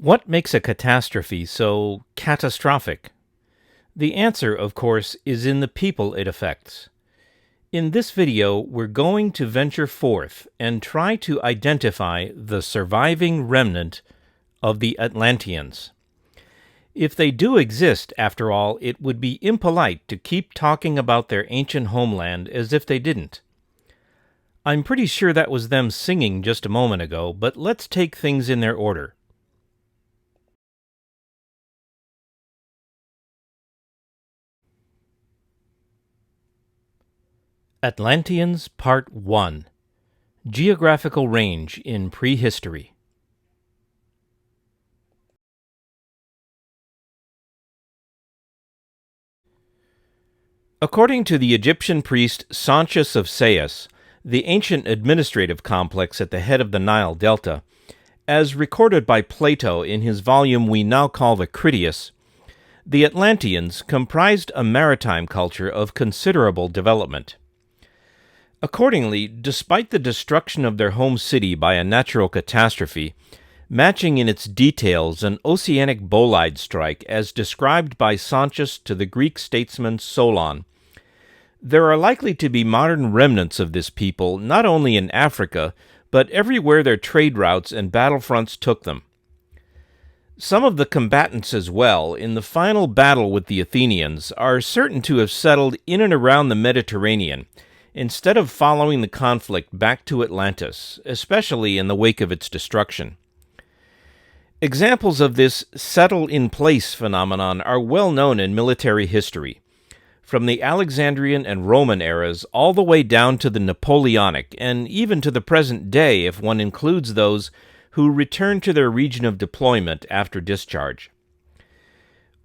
What makes a catastrophe so catastrophic? The answer, of course, is in the people it affects. In this video, we're going to venture forth and try to identify the surviving remnant of the Atlanteans. If they do exist, after all, it would be impolite to keep talking about their ancient homeland as if they didn't. I'm pretty sure that was them singing just a moment ago, but let's take things in their order. Atlanteans Part 1 Geographical Range in Prehistory. According to the Egyptian priest Sanchez of Sais, the ancient administrative complex at the head of the Nile Delta, as recorded by Plato in his volume we now call the Critias, the Atlanteans comprised a maritime culture of considerable development. Accordingly, despite the destruction of their home city by a natural catastrophe, matching in its details an oceanic bolide strike as described by Sanchez to the Greek statesman Solon, there are likely to be modern remnants of this people not only in Africa, but everywhere their trade routes and battlefronts took them. Some of the combatants as well, in the final battle with the Athenians, are certain to have settled in and around the Mediterranean, instead of following the conflict back to Atlantis, especially in the wake of its destruction. Examples of this settle-in-place phenomenon are well known in military history, from the Alexandrian and Roman eras all the way down to the Napoleonic, and even to the present day if one includes those who return to their region of deployment after discharge.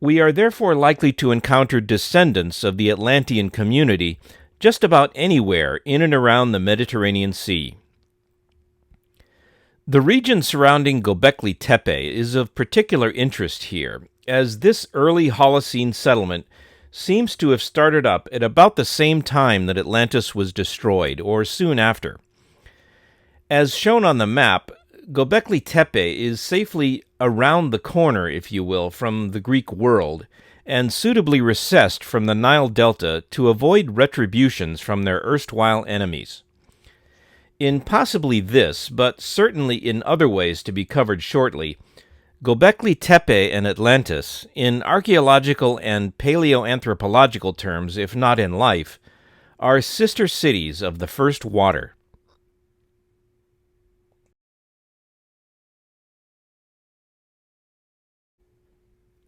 We are therefore likely to encounter descendants of the Atlantean community just about anywhere in and around the Mediterranean Sea. The region surrounding Göbekli Tepe is of particular interest here, as this early Holocene settlement seems to have started up at about the same time that Atlantis was destroyed, or soon after. As shown on the map, Göbekli Tepe is safely around the corner, if you will, from the Greek world, and suitably recessed from the Nile Delta to avoid retributions from their erstwhile enemies. In possibly this, but certainly in other ways to be covered shortly, Göbekli Tepe and Atlantis, in archaeological and paleoanthropological terms, if not in life, are sister cities of the first water.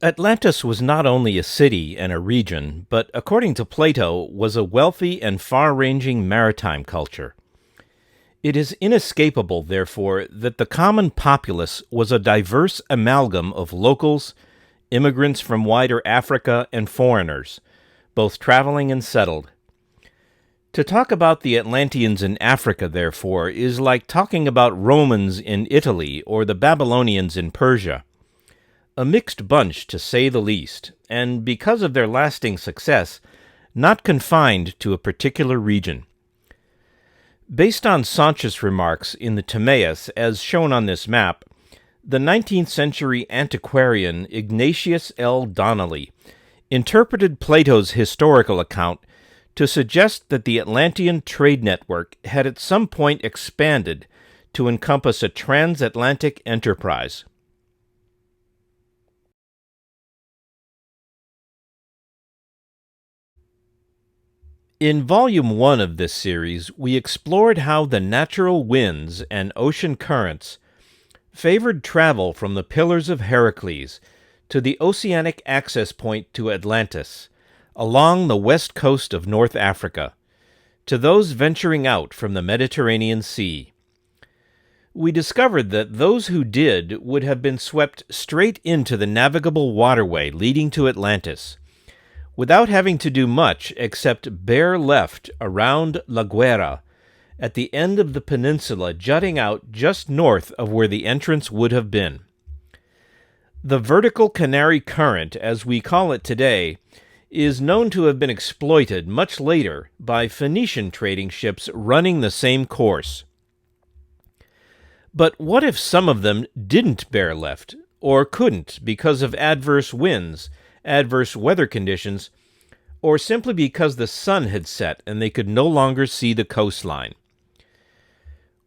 Atlantis was not only a city and a region, but according to Plato, was a wealthy and far-ranging maritime culture. It is inescapable, therefore, that the common populace was a diverse amalgam of locals, immigrants from wider Africa, and foreigners, both traveling and settled. To talk about the Atlanteans in Africa, therefore, is like talking about Romans in Italy or the Babylonians in Persia. A mixed bunch, to say the least, and because of their lasting success, not confined to a particular region. Based on Sanchez's remarks in the Timaeus, as shown on this map, the 19th century antiquarian Ignatius L. Donnelly interpreted Plato's historical account to suggest that the Atlantean trade network had at some point expanded to encompass a transatlantic enterprise. In Volume 1 of this series, we explored how the natural winds and ocean currents favored travel from the Pillars of Heracles to the oceanic access point to Atlantis, along the west coast of North Africa, to those venturing out from the Mediterranean Sea. We discovered that those who did would have been swept straight into the navigable waterway leading to Atlantis, without having to do much except bear left around La Guera, at the end of the peninsula jutting out just north of where the entrance would have been. The vertical Canary Current, as we call it today, is known to have been exploited much later by Phoenician trading ships running the same course. But what if some of them didn't bear left, or couldn't because of adverse winds, adverse weather conditions, or simply because the sun had set and they could no longer see the coastline.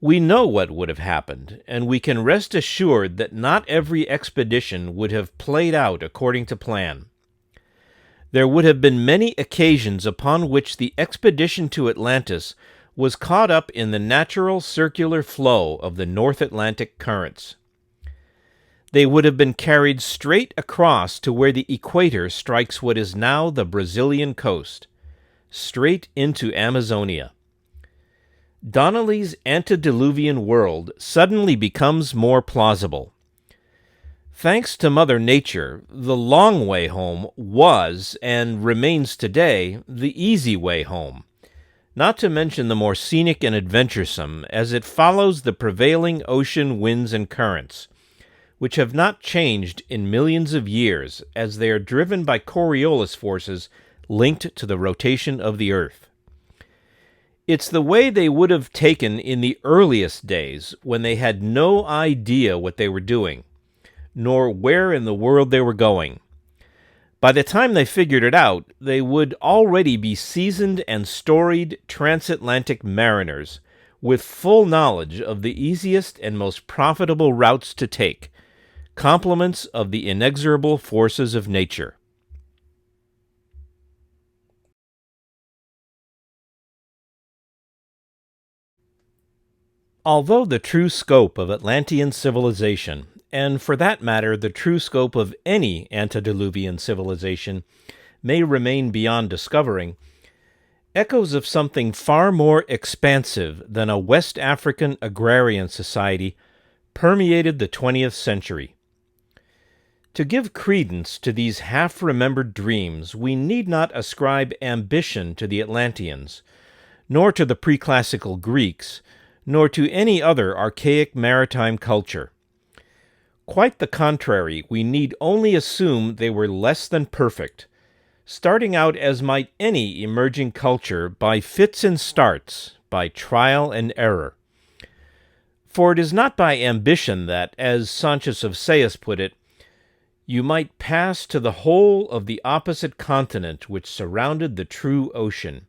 We know what would have happened, and we can rest assured that not every expedition would have played out according to plan. There would have been many occasions upon which the expedition to Atlantis was caught up in the natural circular flow of the North Atlantic currents. They would have been carried straight across to where the equator strikes what is now the Brazilian coast, straight into Amazonia. Donnelly's antediluvian world suddenly becomes more plausible. Thanks to Mother Nature, the long way home was, and remains today, the easy way home, not to mention the more scenic and adventuresome, as it follows the prevailing ocean winds and currents, which have not changed in millions of years as they are driven by Coriolis forces linked to the rotation of the Earth. It's the way they would have taken in the earliest days when they had no idea what they were doing, nor where in the world they were going. By the time they figured it out, they would already be seasoned and storied transatlantic mariners with full knowledge of the easiest and most profitable routes to take, complements of the inexorable forces of nature. Although the true scope of Atlantean civilization, and for that matter the true scope of any antediluvian civilization, may remain beyond discovering, echoes of something far more expansive than a West African agrarian society permeated the 20th century. To give credence to these half-remembered dreams, we need not ascribe ambition to the Atlanteans, nor to the pre-classical Greeks, nor to any other archaic maritime culture. Quite the contrary, we need only assume they were less than perfect, starting out as might any emerging culture by fits and starts, by trial and error. For it is not by ambition that, as Sanchez of Sayas put it, you might pass to the whole of the opposite continent which surrounded the true ocean.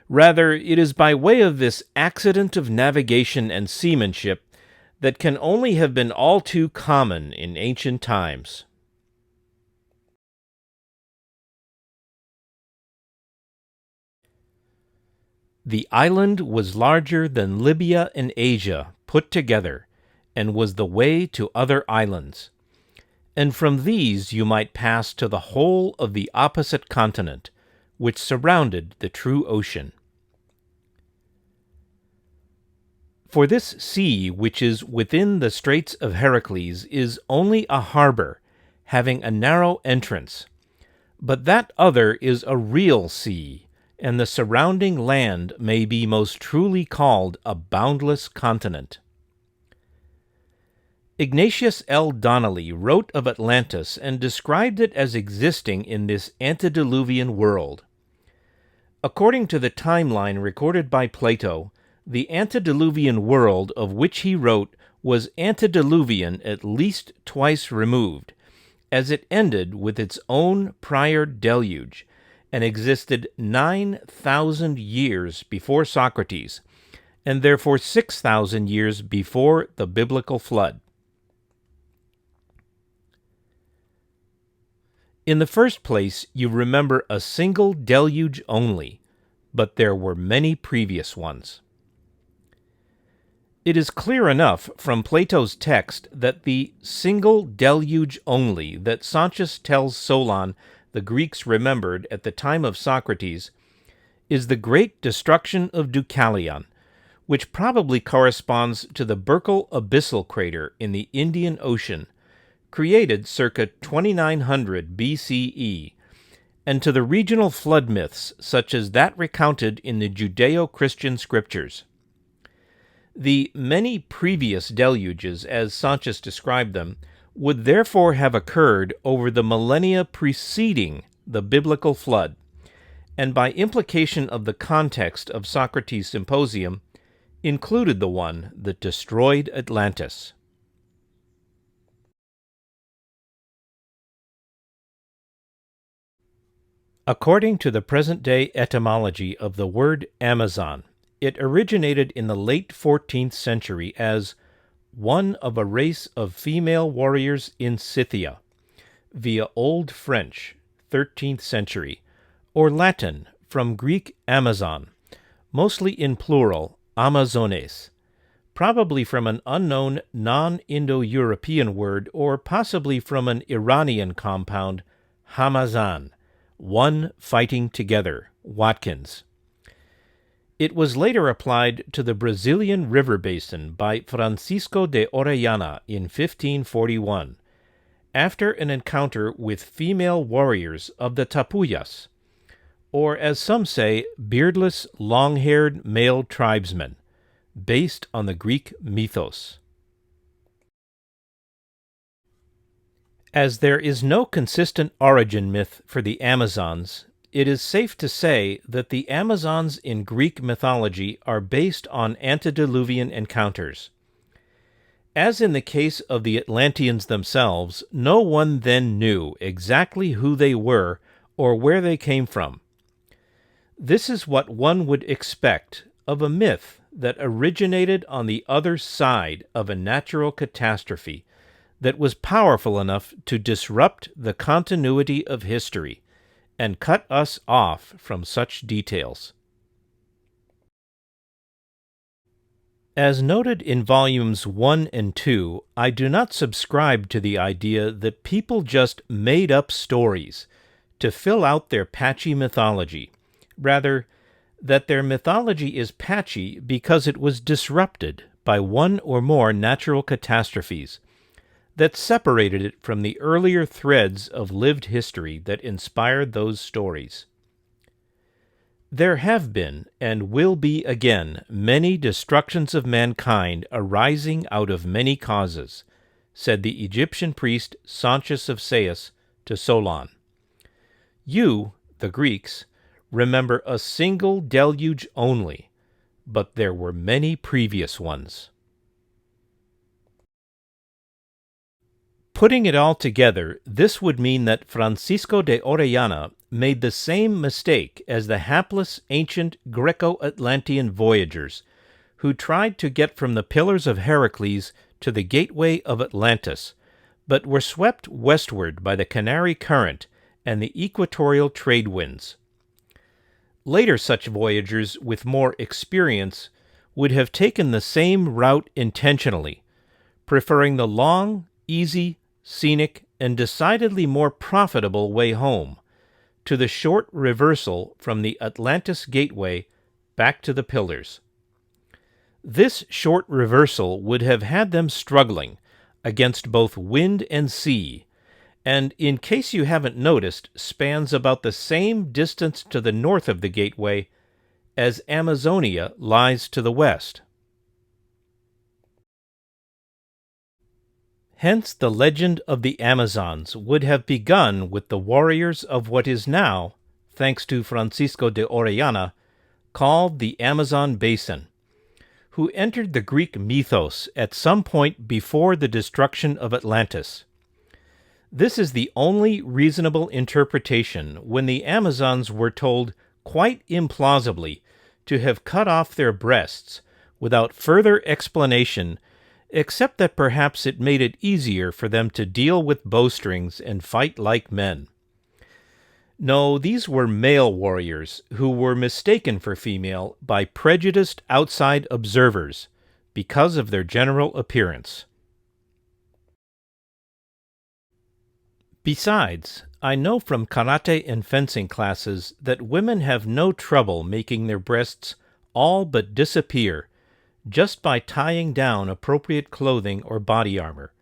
Rather, it is by way of this accident of navigation and seamanship that can only have been all too common in ancient times. The island was larger than Libya and Asia put together, and was the way to other islands. And from these you might pass to the whole of the opposite continent, which surrounded the true ocean. For this sea which is within the Straits of Heracles is only a harbor, having a narrow entrance, but that other is a real sea, and the surrounding land may be most truly called a boundless continent. Ignatius L. Donnelly wrote of Atlantis and described it as existing in this antediluvian world. According to the timeline recorded by Plato, the antediluvian world of which he wrote was antediluvian at least twice removed, as it ended with its own prior deluge, and existed 9,000 years before Socrates, and therefore 6,000 years before the biblical flood. In the first place, you remember a single deluge only, but there were many previous ones. It is clear enough from Plato's text that the single deluge only that Sanchez tells Solon the Greeks remembered at the time of Socrates is the great destruction of Deucalion, which probably corresponds to the Burckle abyssal crater in the Indian Ocean, created circa 2900 BCE, and to the regional flood myths such as that recounted in the Judeo-Christian scriptures. The many previous deluges, as Sanchez described them, would therefore have occurred over the millennia preceding the biblical flood, and by implication of the context of Socrates' Symposium, included the one that destroyed Atlantis. According to the present-day etymology of the word Amazon, it originated in the late 14th century as one of a race of female warriors in Scythia, via Old French, 13th century, or Latin from Greek Amazon, mostly in plural, Amazones, probably from an unknown non-Indo-European word or possibly from an Iranian compound, Hamazan, one fighting together, Watkins. It was later applied to the Brazilian river basin by Francisco de Orellana in 1541, after an encounter with female warriors of the Tapuyas, or as some say, beardless, long-haired male tribesmen, based on the Greek mythos. As there is no consistent origin myth for the Amazons, it is safe to say that the Amazons in Greek mythology are based on antediluvian encounters. As in the case of the Atlanteans themselves, no one then knew exactly who they were or where they came from. This is what one would expect of a myth that originated on the other side of a natural catastrophe that was powerful enough to disrupt the continuity of history and cut us off from such details. As noted in volumes 1 and 2, I do not subscribe to the idea that people just made up stories to fill out their patchy mythology. Rather, that their mythology is patchy because it was disrupted by one or more natural catastrophes that separated it from the earlier threads of lived history that inspired those stories. There have been, and will be again, many destructions of mankind arising out of many causes, said the Egyptian priest Sauntius of Sais to Solon. You, the Greeks, remember a single deluge only, but there were many previous ones. Putting it all together, this would mean that Francisco de Orellana made the same mistake as the hapless ancient Greco-Atlantean voyagers who tried to get from the Pillars of Heracles to the gateway of Atlantis, but were swept westward by the Canary Current and the equatorial trade winds. Later such voyagers with more experience would have taken the same route intentionally, preferring the long, easy, scenic, and decidedly more profitable way home, to the short reversal from the Atlantis gateway back to the Pillars. This short reversal would have had them struggling against both wind and sea, and in case you haven't noticed, spans about the same distance to the north of the gateway as Amazonia lies to the west. Hence the legend of the Amazons would have begun with the warriors of what is now, thanks to Francisco de Orellana, called the Amazon Basin, who entered the Greek mythos at some point before the destruction of Atlantis. This is the only reasonable interpretation when the Amazons were told quite implausibly to have cut off their breasts without further explanation, except that perhaps it made it easier for them to deal with bowstrings and fight like men. No, these were male warriors who were mistaken for female by prejudiced outside observers because of their general appearance. Besides, I know from karate and fencing classes that women have no trouble making their breasts all but disappear just by tying down appropriate clothing or body armor.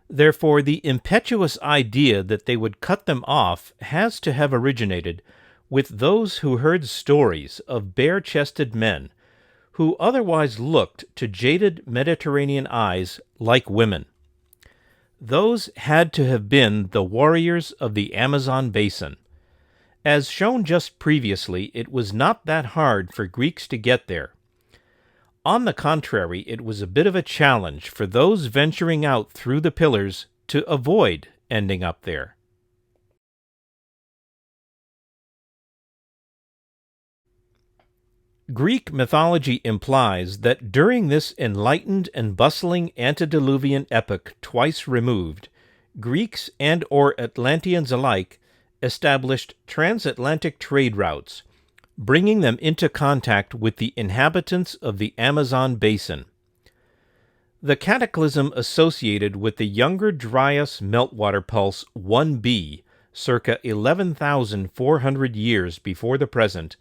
Therefore, the impetuous idea that they would cut them off has to have originated with those who heard stories of bare-chested men who otherwise looked to jaded Mediterranean eyes like women. Those had to have been the warriors of the Amazon Basin. As shown just previously, it was not that hard for Greeks to get there. On the contrary, it was a bit of a challenge for those venturing out through the Pillars to avoid ending up there. Greek mythology implies that during this enlightened and bustling antediluvian epoch twice removed, Greeks and or Atlanteans alike established transatlantic trade routes, bringing them into contact with the inhabitants of the Amazon basin. The cataclysm associated with the Younger Dryas meltwater pulse 1b, circa 11,400 years before the present,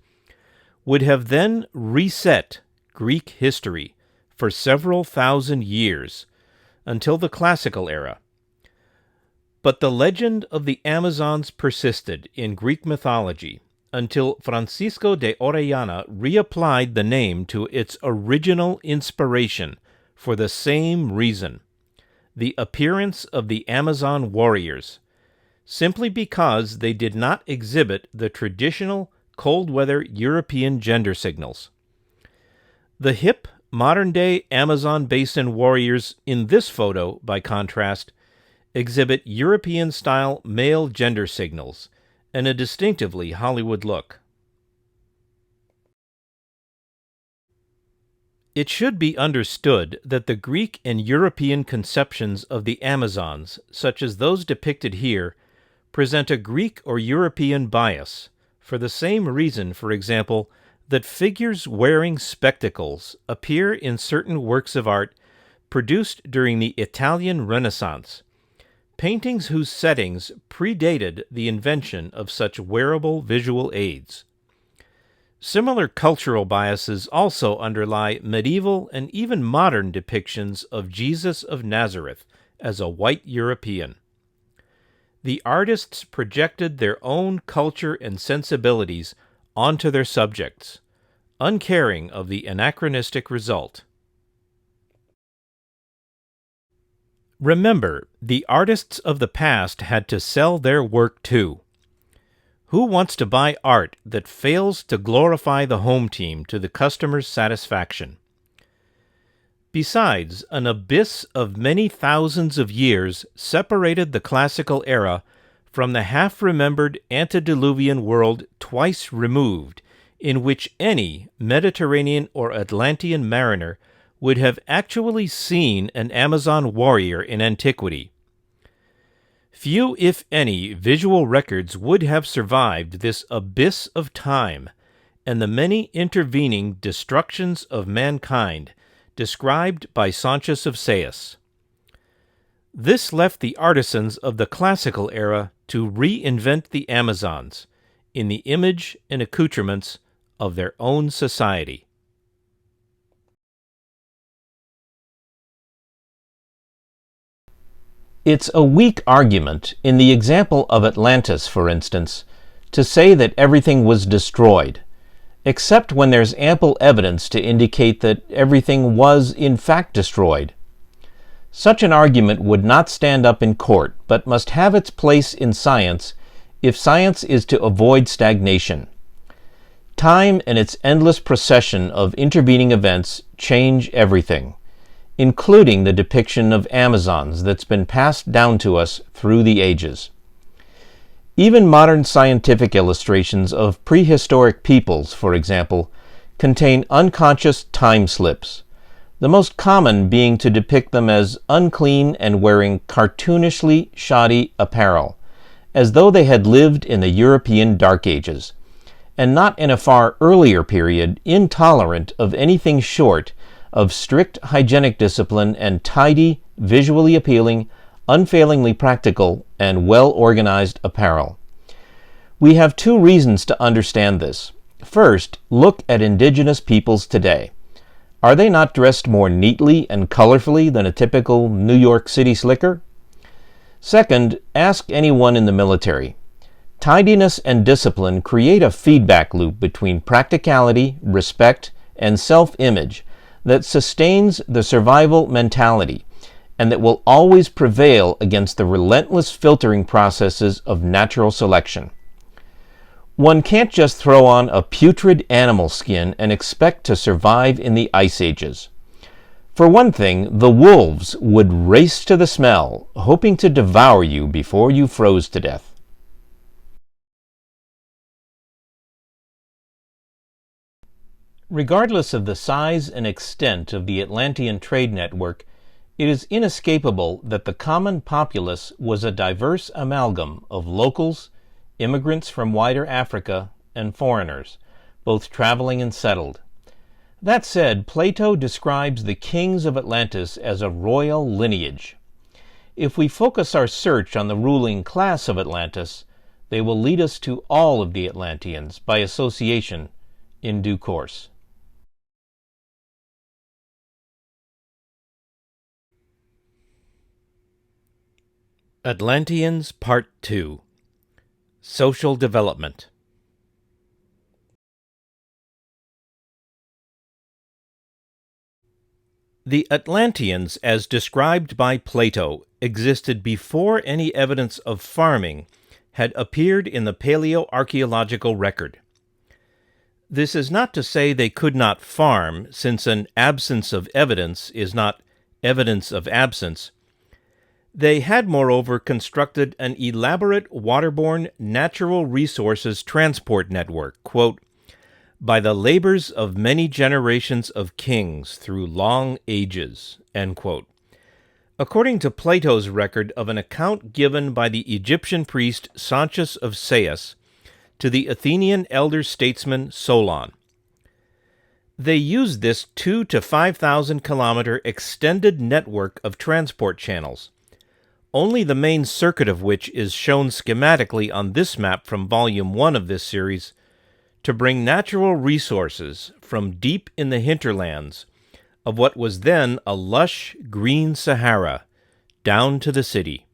would have then reset Greek history for several thousand years until the classical era. But the legend of the Amazons persisted in Greek mythology until Francisco de Orellana reapplied the name to its original inspiration for the same reason, the appearance of the Amazon warriors, simply because they did not exhibit the traditional cold-weather European gender signals. The hip, modern-day Amazon basin warriors in this photo, by contrast, exhibit European-style male gender signals and a distinctively Hollywood look. It should be understood that the Greek and European conceptions of the Amazons, such as those depicted here, present a Greek or European bias, for the same reason, for example, that figures wearing spectacles appear in certain works of art produced during the Italian Renaissance, paintings whose settings predated the invention of such wearable visual aids. Similar cultural biases also underlie medieval and even modern depictions of Jesus of Nazareth as a white European. The artists projected their own culture and sensibilities onto their subjects, uncaring of the anachronistic result. Remember, the artists of the past had to sell their work too. Who wants to buy art that fails to glorify the home team to the customer's satisfaction? Besides, an abyss of many thousands of years separated the classical era from the half-remembered antediluvian world twice removed, in which any Mediterranean or Atlantean mariner would have actually seen an Amazon warrior in antiquity. Few, if any, visual records would have survived this abyss of time and the many intervening destructions of mankind described by Sanchez of Sayas. This left the artisans of the classical era to reinvent the Amazons in the image and accoutrements of their own society. It's a weak argument, in the example of Atlantis, for instance, to say that everything was destroyed, except when there's ample evidence to indicate that everything was in fact destroyed. Such an argument would not stand up in court, but must have its place in science if science is to avoid stagnation. Time and its endless procession of intervening events change everything, including the depiction of Amazons that's been passed down to us through the ages. Even modern scientific illustrations of prehistoric peoples, for example, contain unconscious time slips, the most common being to depict them as unclean and wearing cartoonishly shoddy apparel, as though they had lived in the European Dark Ages, and not in a far earlier period intolerant of anything short of strict hygienic discipline and tidy, visually appealing, unfailingly practical, and well-organized apparel. We have two reasons to understand this. First, look at indigenous peoples today. Are they not dressed more neatly and colorfully than a typical New York City slicker? Second, ask anyone in the military. Tidiness and discipline create a feedback loop between practicality, respect, and self-image that sustains the survival mentality and that will always prevail against the relentless filtering processes of natural selection. One can't just throw on a putrid animal skin and expect to survive in the ice ages. For one thing, the wolves would race to the smell, hoping to devour you before you froze to death. Regardless of the size and extent of the Atlantean trade network, it is inescapable that the common populace was a diverse amalgam of locals, immigrants from wider Africa, and foreigners, both traveling and settled. That said, Plato describes the kings of Atlantis as a royal lineage. If we focus our search on the ruling class of Atlantis, they will lead us to all of the Atlanteans by association in due course. Atlanteans Part 2: Social Development. The Atlanteans, as described by Plato, existed before any evidence of farming had appeared in the paleoarchaeological record. This is not to say they could not farm, since an absence of evidence is not evidence of absence. They had, moreover, constructed an elaborate waterborne natural resources transport network, quote, by the labors of many generations of kings through long ages, end quote. According to Plato's record of an account given by the Egyptian priest Sanchez of Sais to the Athenian elder statesman Solon. They used this 2,000 to 5,000 kilometer extended network of transport channels, only the main circuit of which is shown schematically on this map from Volume 1 of this series, to bring natural resources from deep in the hinterlands of what was then a lush green Sahara down to the city.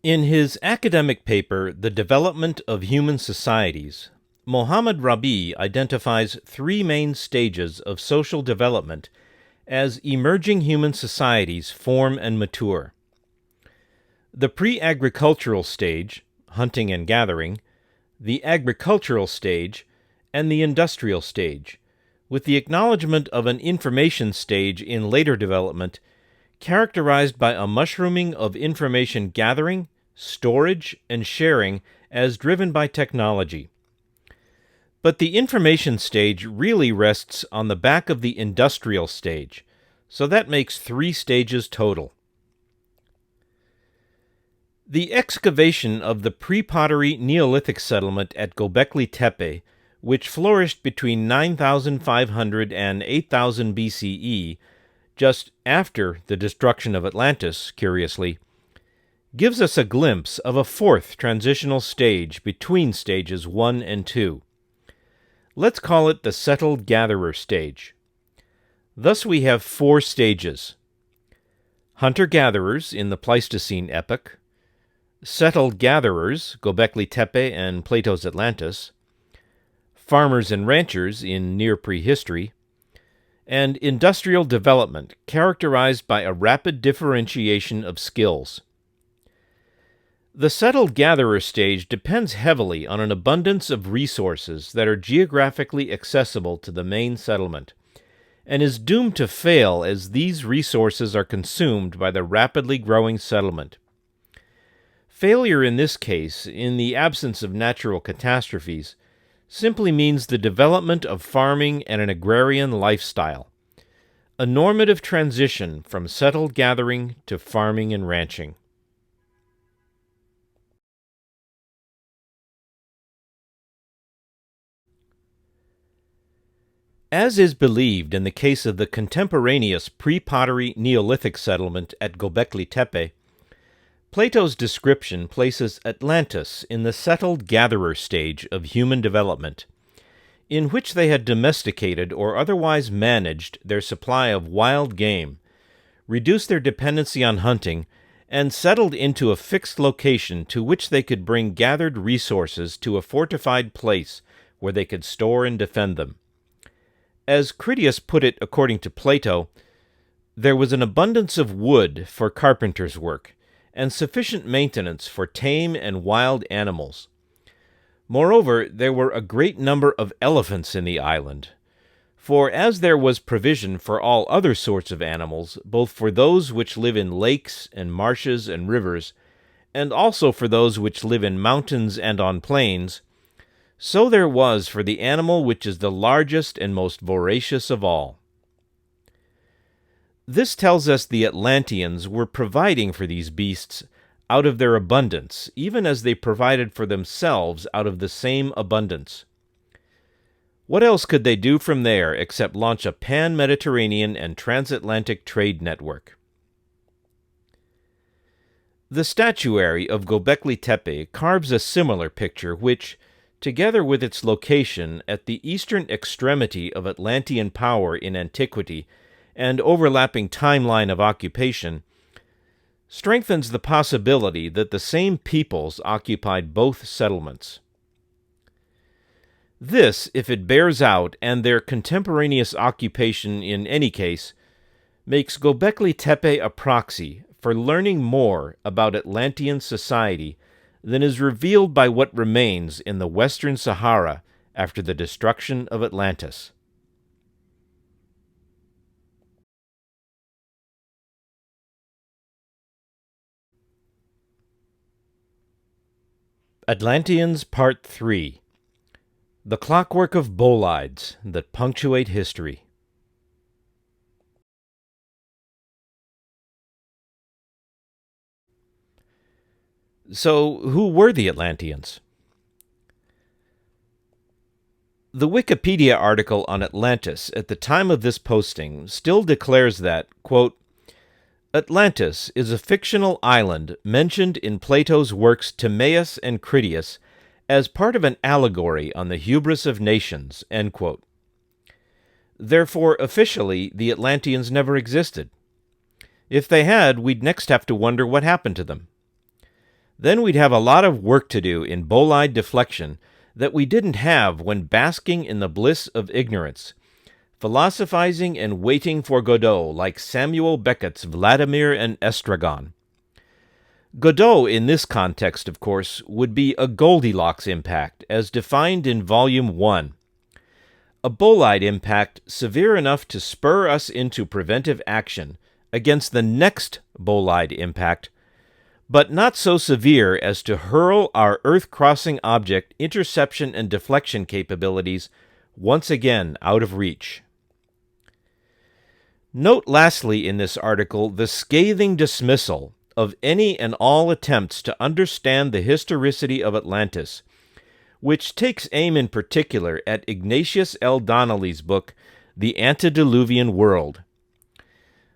In his academic paper, The Development of Human Societies, Mohammad Rabi identifies three main stages of social development as emerging human societies form and mature. The pre-agricultural stage, hunting and gathering, the agricultural stage, and the industrial stage, with the acknowledgement of an information stage in later development characterized by a mushrooming of information gathering, storage, and sharing as driven by technology. But the information stage really rests on the back of the industrial stage, so that makes 3 stages total. The excavation of the pre-pottery Neolithic settlement at Göbekli Tepe, which flourished between 9,500 and 8,000 BCE, just after the destruction of Atlantis, curiously, gives us a glimpse of a 4th transitional stage between stages 1 and 2. Let's call it the settled gatherer stage. Thus we have 4 stages: hunter-gatherers in the Pleistocene epoch, settled gatherers, Göbekli Tepe and Plato's Atlantis, farmers and ranchers in near prehistory, and industrial development characterized by a rapid differentiation of skills. The settled gatherer stage depends heavily on an abundance of resources that are geographically accessible to the main settlement, and is doomed to fail as these resources are consumed by the rapidly growing settlement. Failure in this case, in the absence of natural catastrophes, simply means the development of farming and an agrarian lifestyle, a normative transition from settled gathering to farming and ranching. As is believed in the case of the contemporaneous pre-pottery Neolithic settlement at Göbekli Tepe, Plato's description places Atlantis in the settled gatherer stage of human development, in which they had domesticated or otherwise managed their supply of wild game, reduced their dependency on hunting, and settled into a fixed location to which they could bring gathered resources to a fortified place where they could store and defend them. As Critias put it according to Plato, there was an abundance of wood for carpenter's work, and sufficient maintenance for tame and wild animals. Moreover, there were a great number of elephants in the island, for as there was provision for all other sorts of animals, both for those which live in lakes and marshes and rivers, and also for those which live in mountains and on plains, so there was for the animal which is the largest and most voracious of all. This tells us the Atlanteans were providing for these beasts out of their abundance, even as they provided for themselves out of the same abundance. What else could they do from there except launch a pan-Mediterranean and transatlantic trade network? The statuary of Göbekli Tepe carves a similar picture which, together with its location at the eastern extremity of Atlantean power in antiquity and overlapping timeline of occupation, strengthens the possibility that the same peoples occupied both settlements. This, if it bears out, and their contemporaneous occupation in any case, makes Göbekli Tepe a proxy for learning more about Atlantean society than is revealed by what remains in the Western Sahara after the destruction of Atlantis. Atlanteans Part 3. The Clockwork of Bolides that punctuate history. So, who were the Atlanteans? The Wikipedia article on Atlantis at the time of this posting still declares that, quote, Atlantis is a fictional island mentioned in Plato's works Timaeus and Critias as part of an allegory on the hubris of nations, end quote. Therefore, officially, the Atlanteans never existed. If they had, we'd next have to wonder what happened to them. Then we'd have a lot of work to do in bolide deflection that we didn't have when basking in the bliss of ignorance, philosophizing and waiting for Godot like Samuel Beckett's Vladimir and Estragon. Godot, in this context, of course, would be a Goldilocks impact, as defined in Volume 1. A bolide impact severe enough to spur us into preventive action against the next bolide impact, but not so severe as to hurl our Earth-crossing object interception and deflection capabilities once again out of reach. Note lastly in this article the scathing dismissal of any and all attempts to understand the historicity of Atlantis, which takes aim in particular at Ignatius L. Donnelly's book, The Antediluvian World.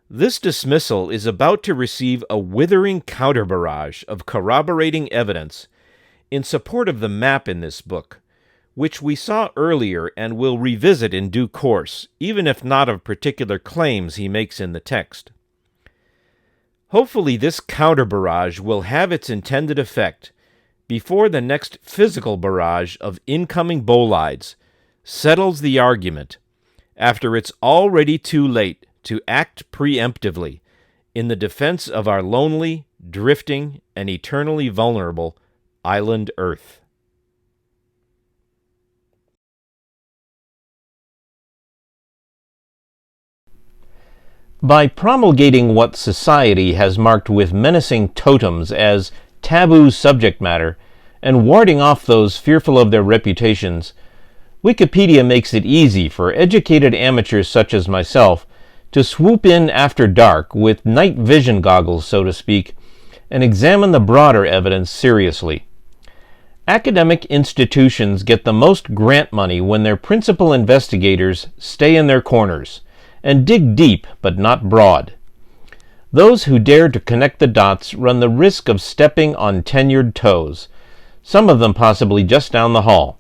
This dismissal is about to receive a withering counterbarrage of corroborating evidence in support of the map in this book, which we saw earlier and will revisit in due course, even if not of particular claims he makes in the text. Hopefully this counterbarrage will have its intended effect before the next physical barrage of incoming bolides settles the argument, after it's already too late to act preemptively in the defense of our lonely, drifting, and eternally vulnerable island Earth. By promulgating what society has marked with menacing totems as taboo subject matter, and warding off those fearful of their reputations, Wikipedia makes it easy for educated amateurs such as myself to swoop in after dark with night vision goggles, so to speak, and examine the broader evidence seriously. Academic institutions get the most grant money when their principal investigators stay in their corners and dig deep but not broad. Those who dare to connect the dots run the risk of stepping on tenured toes, some of them possibly just down the hall.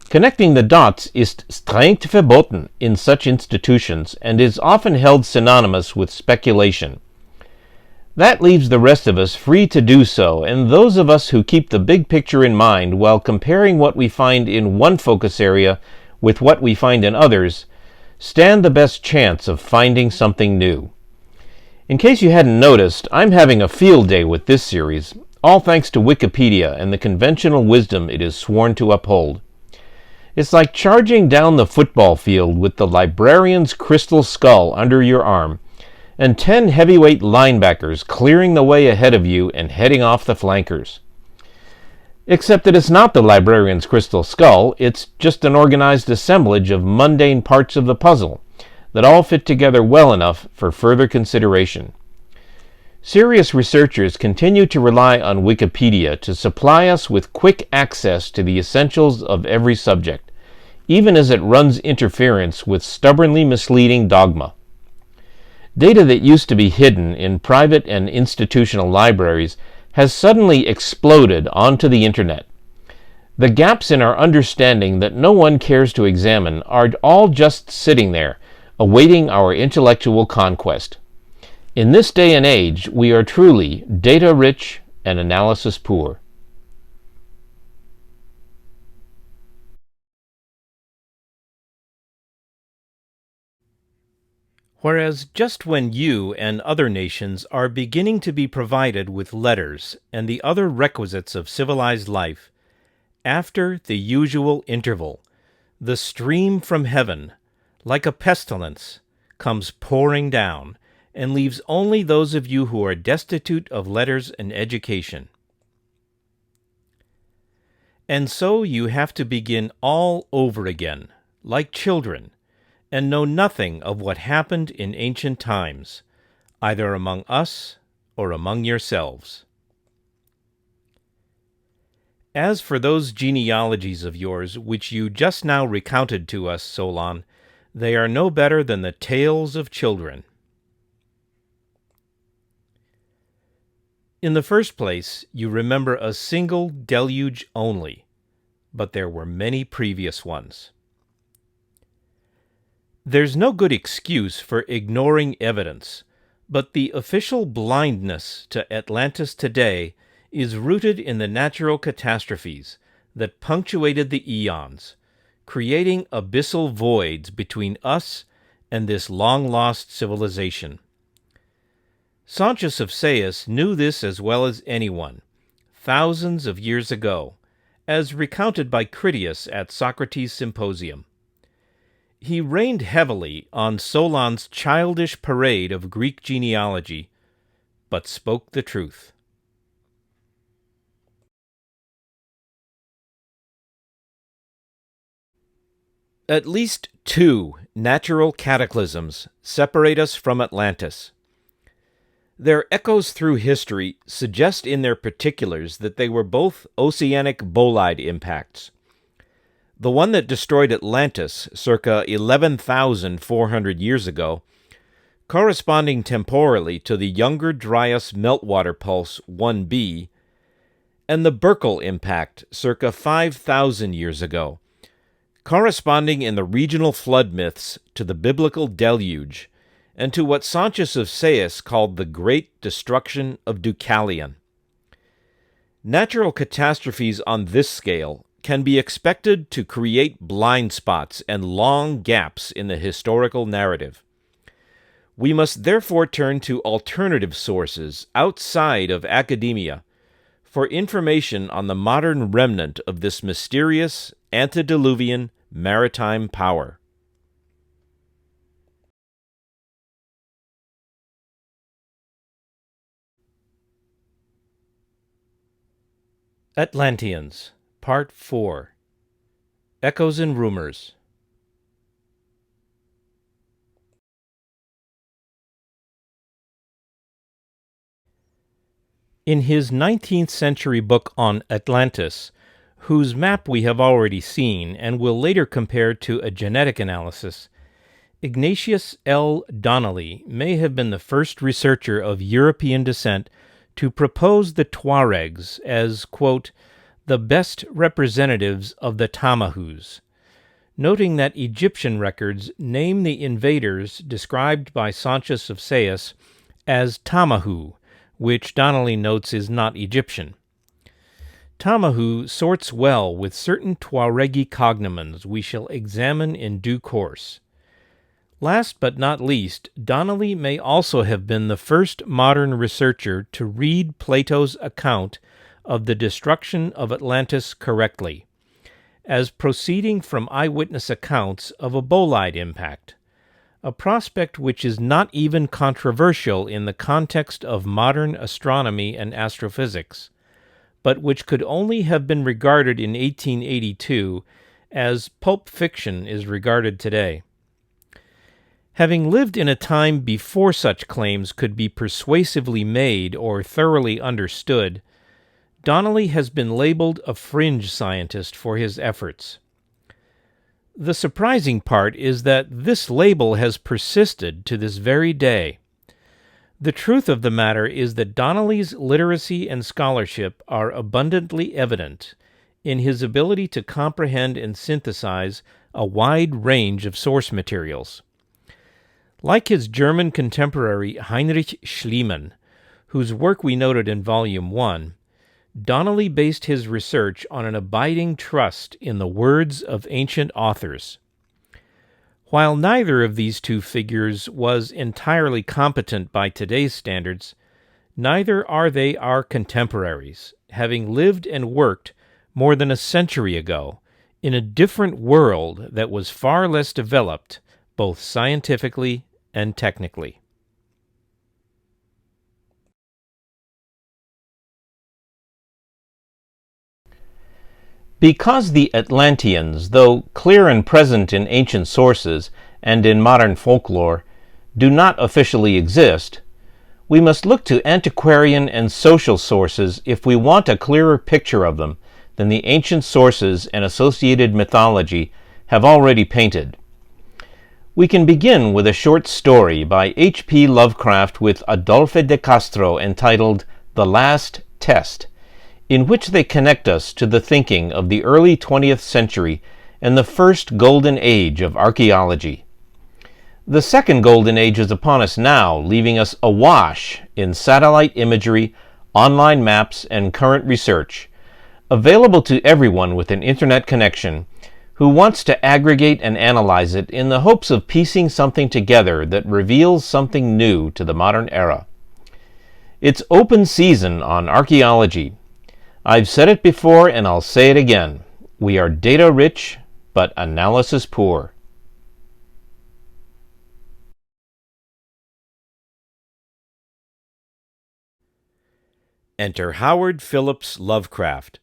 Connecting the dots ist streng verboten in such institutions and is often held synonymous with speculation. That leaves the rest of us free to do so, and those of us who keep the big picture in mind while comparing what we find in one focus area with what we find in others, stand the best chance of finding something new. In case you hadn't noticed, I'm having a field day with this series, all thanks to Wikipedia and the conventional wisdom it is sworn to uphold. It's like charging down the football field with the librarian's crystal skull under your arm and 10 heavyweight linebackers clearing the way ahead of you and heading off the flankers. Except that it's not the librarian's crystal skull, it's just an organized assemblage of mundane parts of the puzzle that all fit together well enough for further consideration. Serious researchers continue to rely on Wikipedia to supply us with quick access to the essentials of every subject, even as it runs interference with stubbornly misleading dogma. Data that used to be hidden in private and institutional libraries has suddenly exploded onto the internet. The gaps in our understanding that no one cares to examine are all just sitting there, awaiting our intellectual conquest. In this day and age, we are truly data-rich and analysis-poor. Whereas just when you and other nations are beginning to be provided with letters and the other requisites of civilized life, after the usual interval, the stream from heaven, like a pestilence, comes pouring down, and leaves only those of you who are destitute of letters and education. And so you have to begin all over again, like children, and know nothing of what happened in ancient times, either among us or among yourselves. As for those genealogies of yours which you just now recounted to us, Solon, they are no better than the tales of children. In the first place, you remember a single deluge only, but there were many previous ones. There's no good excuse for ignoring evidence, but the official blindness to Atlantis today is rooted in the natural catastrophes that punctuated the eons, creating abyssal voids between us and this long-lost civilization. Sauntius of Sais knew this as well as anyone, thousands of years ago, as recounted by Critias at Socrates' Symposium. He rained heavily on Solon's childish parade of Greek genealogy, but spoke the truth. At least two natural cataclysms separate us from Atlantis. Their echoes through history suggest in their particulars that they were both oceanic bolide impacts. The one that destroyed Atlantis circa 11,400 years ago, corresponding temporally to the Younger Dryas Meltwater Pulse 1b, and the Burckle impact circa 5,000 years ago, corresponding in the regional flood myths to the biblical deluge, and to what Sauntius of Sais called the Great Destruction of Deucalion. Natural catastrophes on this scale can be expected to create blind spots and long gaps in the historical narrative. We must therefore turn to alternative sources outside of academia for information on the modern remnant of this mysterious antediluvian maritime power. Atlantians, Part 4. Echoes and Rumors. In his 19th century book on Atlantis, whose map we have already seen and will later compare to a genetic analysis, Ignatius L. Donnelly may have been the first researcher of European descent to propose the Tuaregs as, quote, the best representatives of the Tamahus, noting that Egyptian records name the invaders described by Sauntius of Sais as Tamahu, which Donnelly notes is not Egyptian. Tamahu sorts well with certain Tuaregi cognomens we shall examine in due course. Last but not least, Donnelly may also have been the first modern researcher to read Plato's account of the destruction of Atlantis correctly, as proceeding from eyewitness accounts of a bolide impact, a prospect which is not even controversial in the context of modern astronomy and astrophysics, but which could only have been regarded in 1882 as pulp fiction is regarded today. Having lived in a time before such claims could be persuasively made or thoroughly understood, Donnelly has been labeled a fringe scientist for his efforts. The surprising part is that this label has persisted to this very day. The truth of the matter is that Donnelly's literacy and scholarship are abundantly evident in his ability to comprehend and synthesize a wide range of source materials. Like his German contemporary Heinrich Schliemann, whose work we noted in Volume 1, Donnelly based his research on an abiding trust in the words of ancient authors. While neither of these two figures was entirely competent by today's standards, neither are they our contemporaries, having lived and worked more than a century ago in a different world that was far less developed, both scientifically and technically. Because the Atlanteans, though clear and present in ancient sources and in modern folklore, do not officially exist, we must look to antiquarian and social sources if we want a clearer picture of them than the ancient sources and associated mythology have already painted. We can begin with a short story by H.P. Lovecraft with Adolphe de Castro entitled The Last Test, in which they connect us to the thinking of the early 20th century and the first golden age of archaeology. The second golden age is upon us now, leaving us awash in satellite imagery, online maps, and current research, available to everyone with an internet connection who wants to aggregate and analyze it in the hopes of piecing something together that reveals something new to the modern era. It's open season on archaeology. I've said it before and I'll say it again. We are data rich, but analysis poor. Enter Howard Phillips Lovecraft,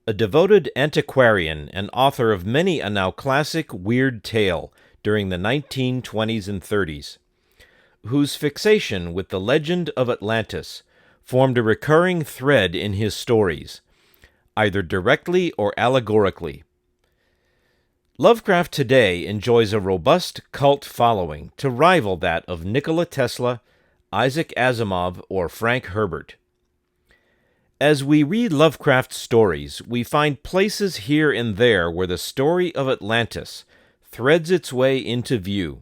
a devoted antiquarian and author of many a now classic weird tale during the 1920s and 30s, whose fixation with the legend of Atlantis formed a recurring thread in his stories, either directly or allegorically. Lovecraft today enjoys a robust cult following to rival that of Nikola Tesla, Isaac Asimov, or Frank Herbert. As we read Lovecraft's stories, we find places here and there where the story of Atlantis threads its way into view,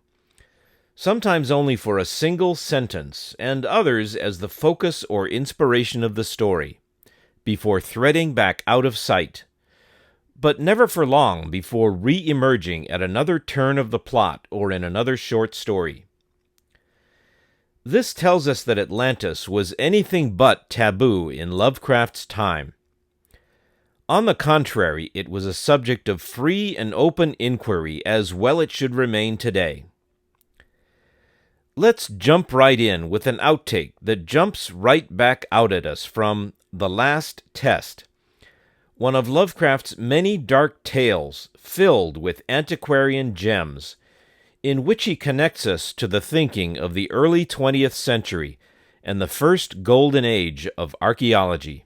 sometimes only for a single sentence, and others as the focus or inspiration of the story, before threading back out of sight, but never for long before re-emerging at another turn of the plot or in another short story. This tells us that Atlantis was anything but taboo in Lovecraft's time. On the contrary, it was a subject of free and open inquiry, as well it should remain today. Let's jump right in with an outtake that jumps right back out at us from The Last Test, one of Lovecraft's many dark tales filled with antiquarian gems, in which he connects us to the thinking of the early 20th century and the first golden age of archaeology.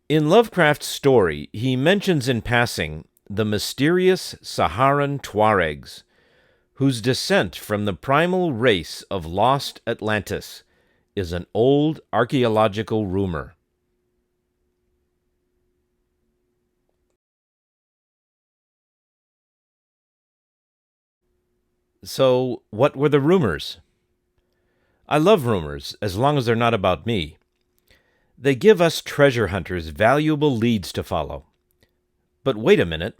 In Lovecraft's story, he mentions in passing the mysterious Saharan Tuaregs, whose descent from the primal race of lost Atlantis is an old archaeological rumor. So, what were the rumors? I love rumors, as long as they're not about me. They give us treasure hunters valuable leads to follow. But wait a minute.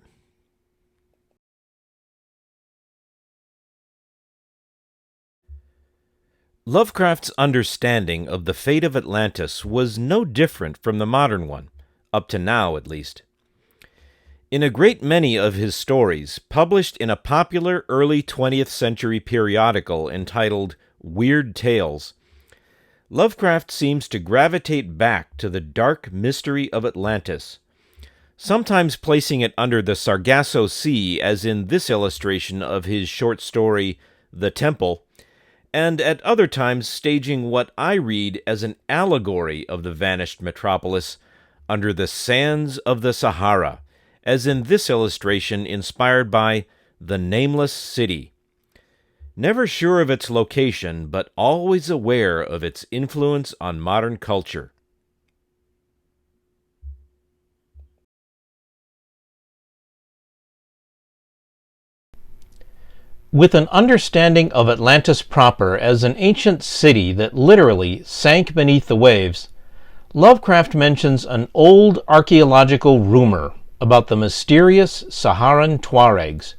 Lovecraft's understanding of the fate of Atlantis was no different from the modern one, up to now at least. In a great many of his stories, published in a popular early 20th century periodical entitled Weird Tales, Lovecraft seems to gravitate back to the dark mystery of Atlantis, sometimes placing it under the Sargasso Sea, as in this illustration of his short story, The Temple, and at other times staging what I read as an allegory of the vanished metropolis under the sands of the Sahara, as in this illustration inspired by The Nameless City. Never sure of its location, but always aware of its influence on modern culture. With an understanding of Atlantis proper as an ancient city that literally sank beneath the waves, Lovecraft mentions an old archaeological rumor about the mysterious Saharan Tuaregs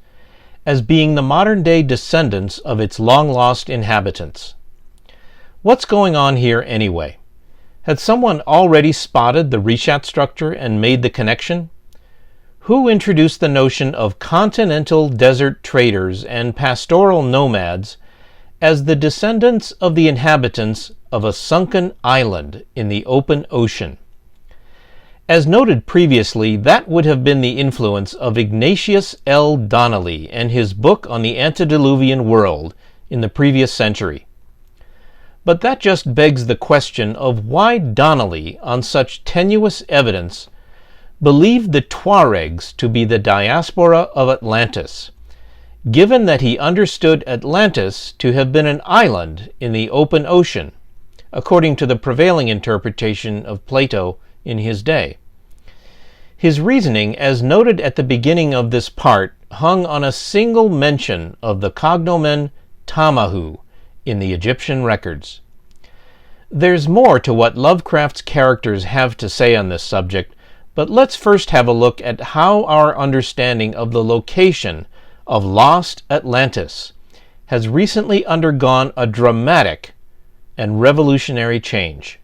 as being the modern-day descendants of its long-lost inhabitants. What's going on here anyway? Had someone already spotted the Reshat structure and made the connection? Who introduced the notion of continental desert traders and pastoral nomads as the descendants of the inhabitants of a sunken island in the open ocean? As noted previously, that would have been the influence of Ignatius L. Donnelly and his book on the antediluvian world in the previous century. But that just begs the question of why Donnelly, on such tenuous evidence, believed the Tuaregs to be the diaspora of Atlantis, given that he understood Atlantis to have been an island in the open ocean, according to the prevailing interpretation of Plato in his day. His reasoning, as noted at the beginning of this part, hung on a single mention of the cognomen Tamahu in the Egyptian records. There's more to what Lovecraft's characters have to say on this subject, but let's first have a look at how our understanding of the location of lost Atlantis has recently undergone a dramatic and revolutionary change.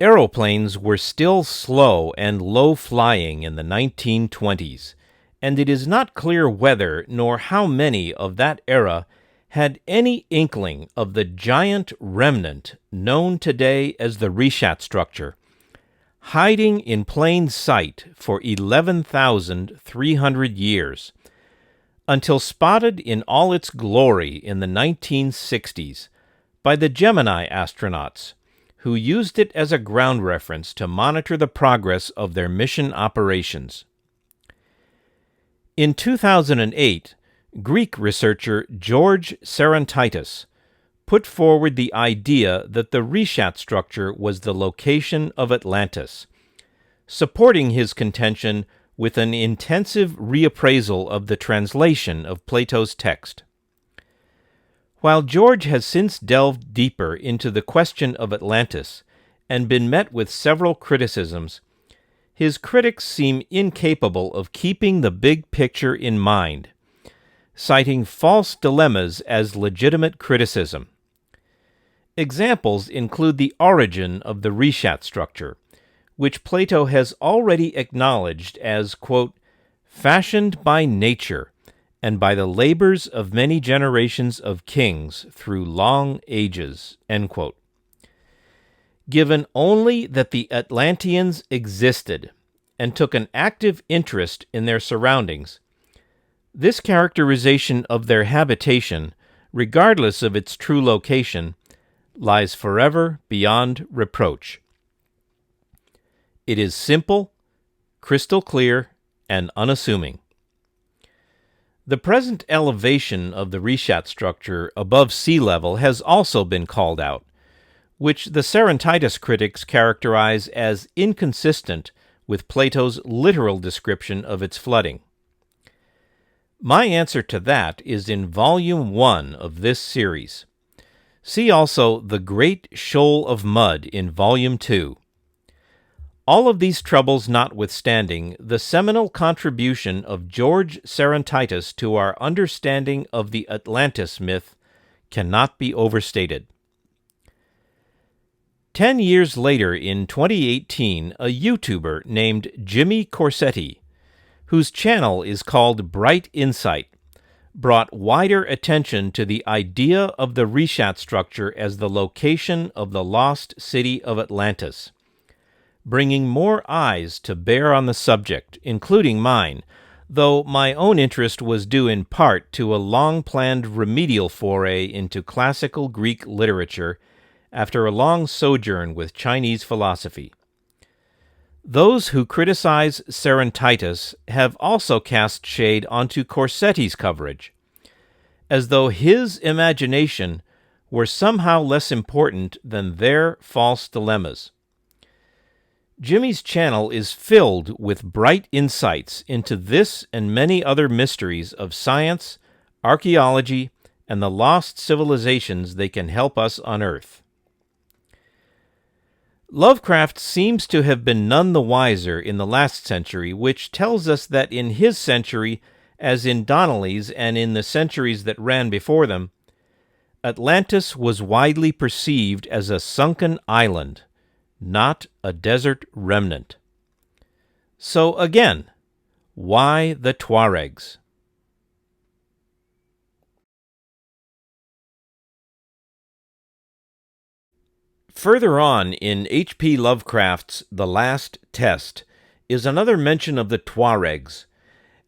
Aeroplanes were still slow and low-flying in the 1920s, and it is not clear whether nor how many of that era had any inkling of the giant remnant known today as the Reshat structure, hiding in plain sight for 11,300 years, until spotted in all its glory in the 1960s by the Gemini astronauts, who used it as a ground reference to monitor the progress of their mission operations. In 2008, Greek researcher George Serantitis put forward the idea that the Reshat structure was the location of Atlantis, supporting his contention with an intensive reappraisal of the translation of Plato's text. While George has since delved deeper into the question of Atlantis and been met with several criticisms, his critics seem incapable of keeping the big picture in mind, citing false dilemmas as legitimate criticism. Examples include the origin of the Reshat structure, which Plato has already acknowledged as, quote, fashioned by nature and by the labors of many generations of kings through long ages, end quote. Given only that the Atlanteans existed and took an active interest in their surroundings, this characterization of their habitation, regardless of its true location, lies forever beyond reproach. It is simple, crystal clear, and unassuming. The present elevation of the Reshat structure above sea level has also been called out, which the Serantitis critics characterize as inconsistent with Plato's literal description of its flooding. My answer to that is in Volume 1 of this series. See also The Great Shoal of Mud in Volume 2. All of these troubles notwithstanding, the seminal contribution of George Serantitis to our understanding of the Atlantis myth cannot be overstated. 10 years later, in 2018, a YouTuber named Jimmy Corsetti, whose channel is called Bright Insight, brought wider attention to the idea of the Rishat structure as the location of the lost city of Atlantis, bringing more eyes to bear on the subject, including mine, though my own interest was due in part to a long-planned remedial foray into classical Greek literature after a long sojourn with Chinese philosophy. Those who criticize Serentitis have also cast shade onto Corsetti's coverage, as though his imagination were somehow less important than their false dilemmas. Jimmy's channel is filled with bright insights into this and many other mysteries of science, archaeology, and the lost civilizations they can help us unearth. Lovecraft seems to have been none the wiser in the last century, which tells us that in his century, as in Donnelly's and in the centuries that ran before them, Atlantis was widely perceived as a sunken island, not a desert remnant. So again, why the Tuaregs? Further on in H.P. Lovecraft's The Last Test is another mention of the Tuaregs,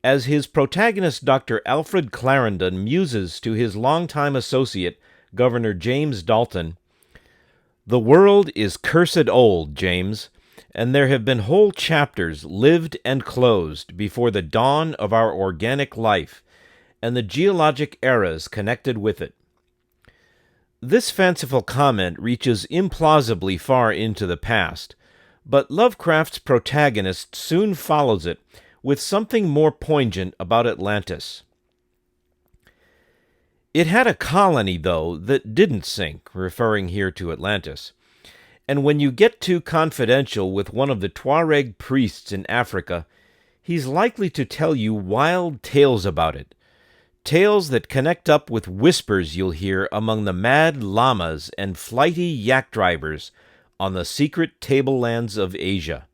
as his protagonist Dr. Alfred Clarendon muses to his longtime associate, Governor James Dalton, "The world is cursed old, James, and there have been whole chapters lived and closed before the dawn of our organic life and the geologic eras connected with it." This fanciful comment reaches implausibly far into the past, but Lovecraft's protagonist soon follows it with something more poignant about Atlantis. It had a colony, though, that didn't sink, referring here to Atlantis. And when you get too confidential with one of the Tuareg priests in Africa, he's likely to tell you wild tales about it. Tales that connect up with whispers you'll hear among the mad llamas and flighty yak drivers on the secret tablelands of Asia.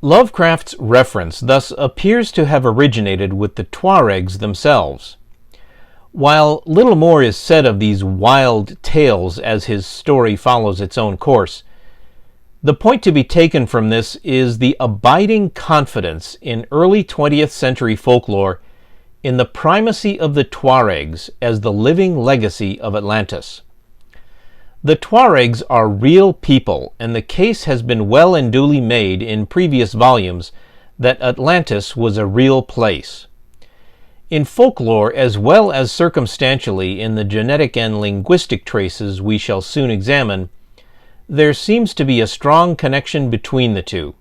Lovecraft's reference thus appears to have originated with the Tuaregs themselves. While little more is said of these wild tales as his story follows its own course, the point to be taken from this is the abiding confidence in early 20th century folklore in the primacy of the Tuaregs as the living legacy of Atlantis. The Tuaregs are real people, and the case has been well and duly made in previous volumes that Atlantis was a real place. In folklore, as well as circumstantially in the genetic and linguistic traces we shall soon examine, there seems to be a strong connection between the two.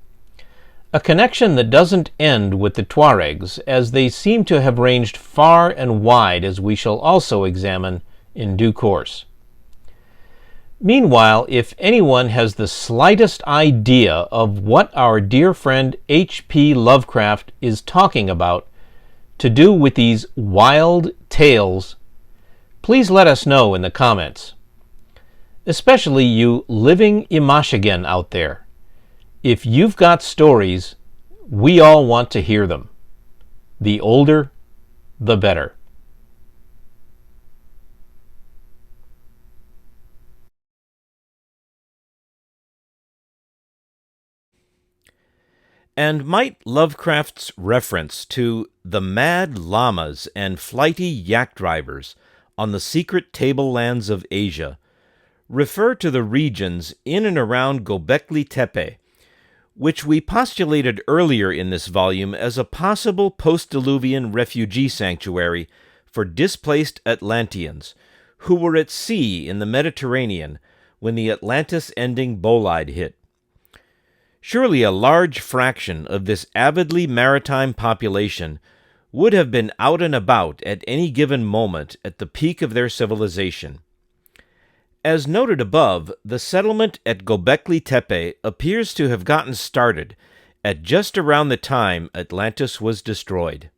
A connection that doesn't end with the Tuaregs, as they seem to have ranged far and wide, as we shall also examine in due course. Meanwhile, if anyone has the slightest idea of what our dear friend H.P. Lovecraft is talking about to do with these wild tales, please let us know in the comments. Especially you living Imashigan out there. If you've got stories, we all want to hear them. The older, the better. And might Lovecraft's reference to the mad llamas and flighty yak drivers on the secret tablelands of Asia refer to the regions in and around Göbekli Tepe, which we postulated earlier in this volume as a possible post-Diluvian refugee sanctuary for displaced Atlanteans who were at sea in the Mediterranean when the Atlantis-ending Bolide hit. Surely a large fraction of this avidly maritime population would have been out and about at any given moment at the peak of their civilization. As noted above, the settlement at Göbekli Tepe appears to have gotten started at just around the time Atlantis was destroyed.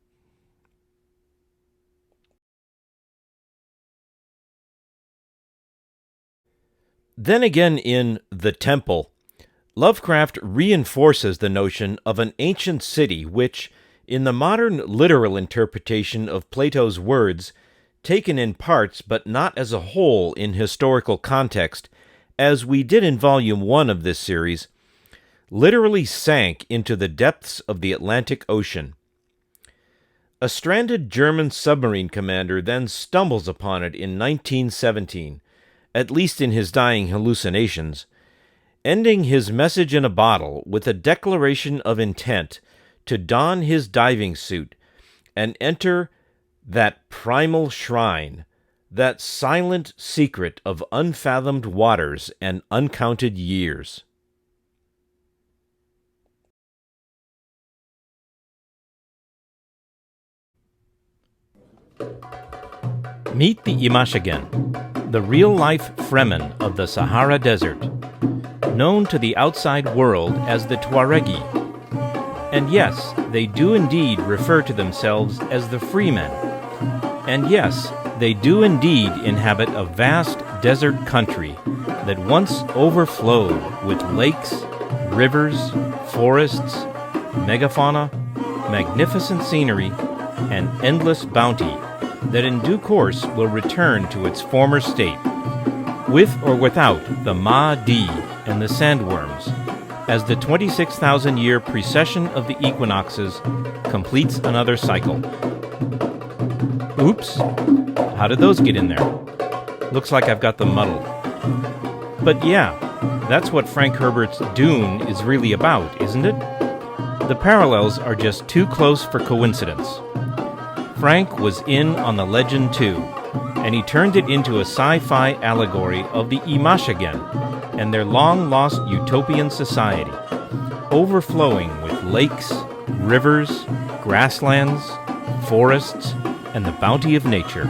Then again in The Temple, Lovecraft reinforces the notion of an ancient city which, in the modern literal interpretation of Plato's words, taken in parts but not as a whole in historical context, as we did in Volume 1 of this series, literally sank into the depths of the Atlantic Ocean. A stranded German submarine commander then stumbles upon it in 1917, at least in his dying hallucinations, ending his message in a bottle with a declaration of intent to don his diving suit and enter that primal shrine, that silent secret of unfathomed waters and uncounted years. Meet the Imashegen, the real-life Fremen of the Sahara Desert, known to the outside world as the Tuaregi. And yes, they do indeed refer to themselves as the Freemen. And yes, they do indeed inhabit a vast desert country that once overflowed with lakes, rivers, forests, megafauna, magnificent scenery, and endless bounty that in due course will return to its former state, with or without the Ma-Di and the sandworms, as the 26,000-year precession of the equinoxes completes another cycle. Oops, how did those get in there? Looks like I've got them muddled. But yeah, that's what Frank Herbert's Dune is really about, isn't it? The parallels are just too close for coincidence. Frank was in on the legend too, and he turned it into a sci-fi allegory of the Imashegen and their long-lost utopian society, overflowing with lakes, rivers, grasslands, forests, and the bounty of nature.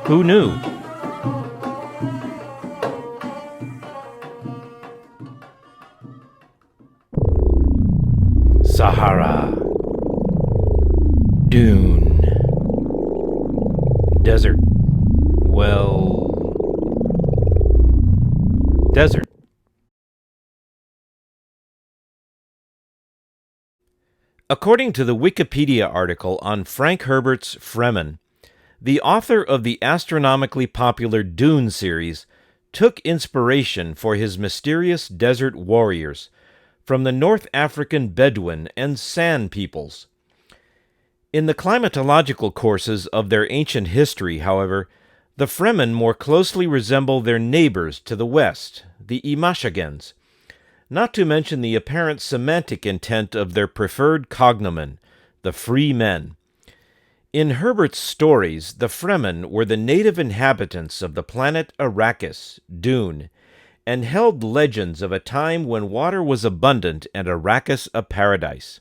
Who knew? Sahara, Dune, desert, well, desert. According to the Wikipedia article on Frank Herbert's Fremen, the author of the astronomically popular Dune series took inspiration for his mysterious desert warriors from the North African Bedouin and San peoples. In the climatological courses of their ancient history, however, the Fremen more closely resemble their neighbors to the west, the Imashegens, not to mention the apparent semantic intent of their preferred cognomen, the Free Men. In Herbert's stories, the Fremen were the native inhabitants of the planet Arrakis, Dune, and held legends of a time when water was abundant and Arrakis a paradise.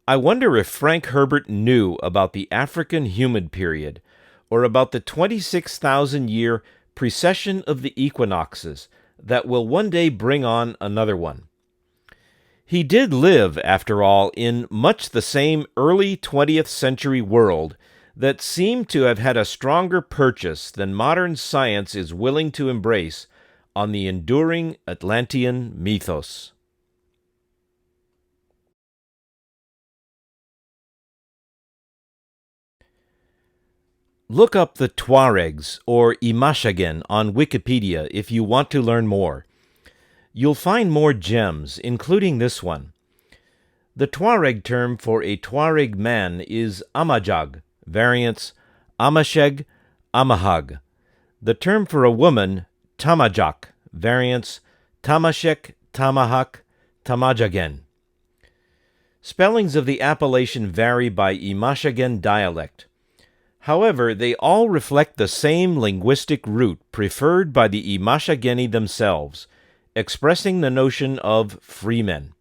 I wonder if Frank Herbert knew about the African humid period, or about the 26,000-year precession of the equinoxes that will one day bring on another one. He did live, after all, in much the same early 20th century world that seemed to have had a stronger purchase than modern science is willing to embrace on the enduring Atlantean mythos. Look up the Tuaregs, or Imashegen, on Wikipedia if you want to learn more. You'll find more gems, including this one. The Tuareg term for a Tuareg man is Amajag, variants Amasheg, Amahag. The term for a woman, Tamajak, variants Tamashek, Tamahak, Tamajagen. Spellings of the appellation vary by Imashegen dialect. However, they all reflect the same linguistic root preferred by the Imashegeni themselves, expressing the notion of freemen.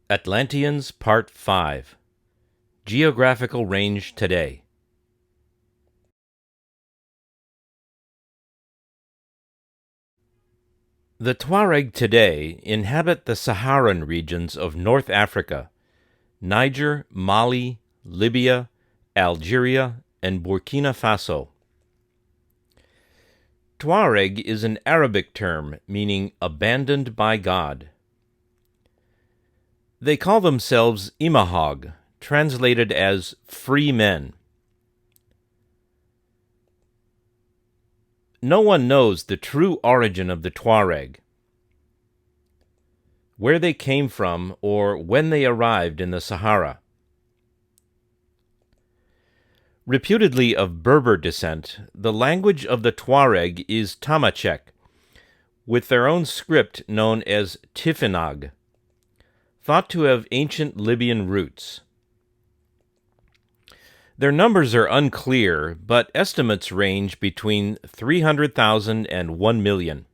Atlantians Part 5. Geographical Range Today. The Tuareg today inhabit the Saharan regions of North Africa, Niger, Mali, Libya, Algeria, and Burkina Faso. Tuareg is an Arabic term meaning abandoned by God. They call themselves Imahog, translated as free men. No one knows the true origin of the Tuareg, where they came from, or when they arrived in the Sahara. Reputedly of Berber descent, the language of the Tuareg is Tamashek, with their own script known as Tifinagh, thought to have ancient Libyan roots. Their numbers are unclear, but estimates range between 300,000 and 1 million.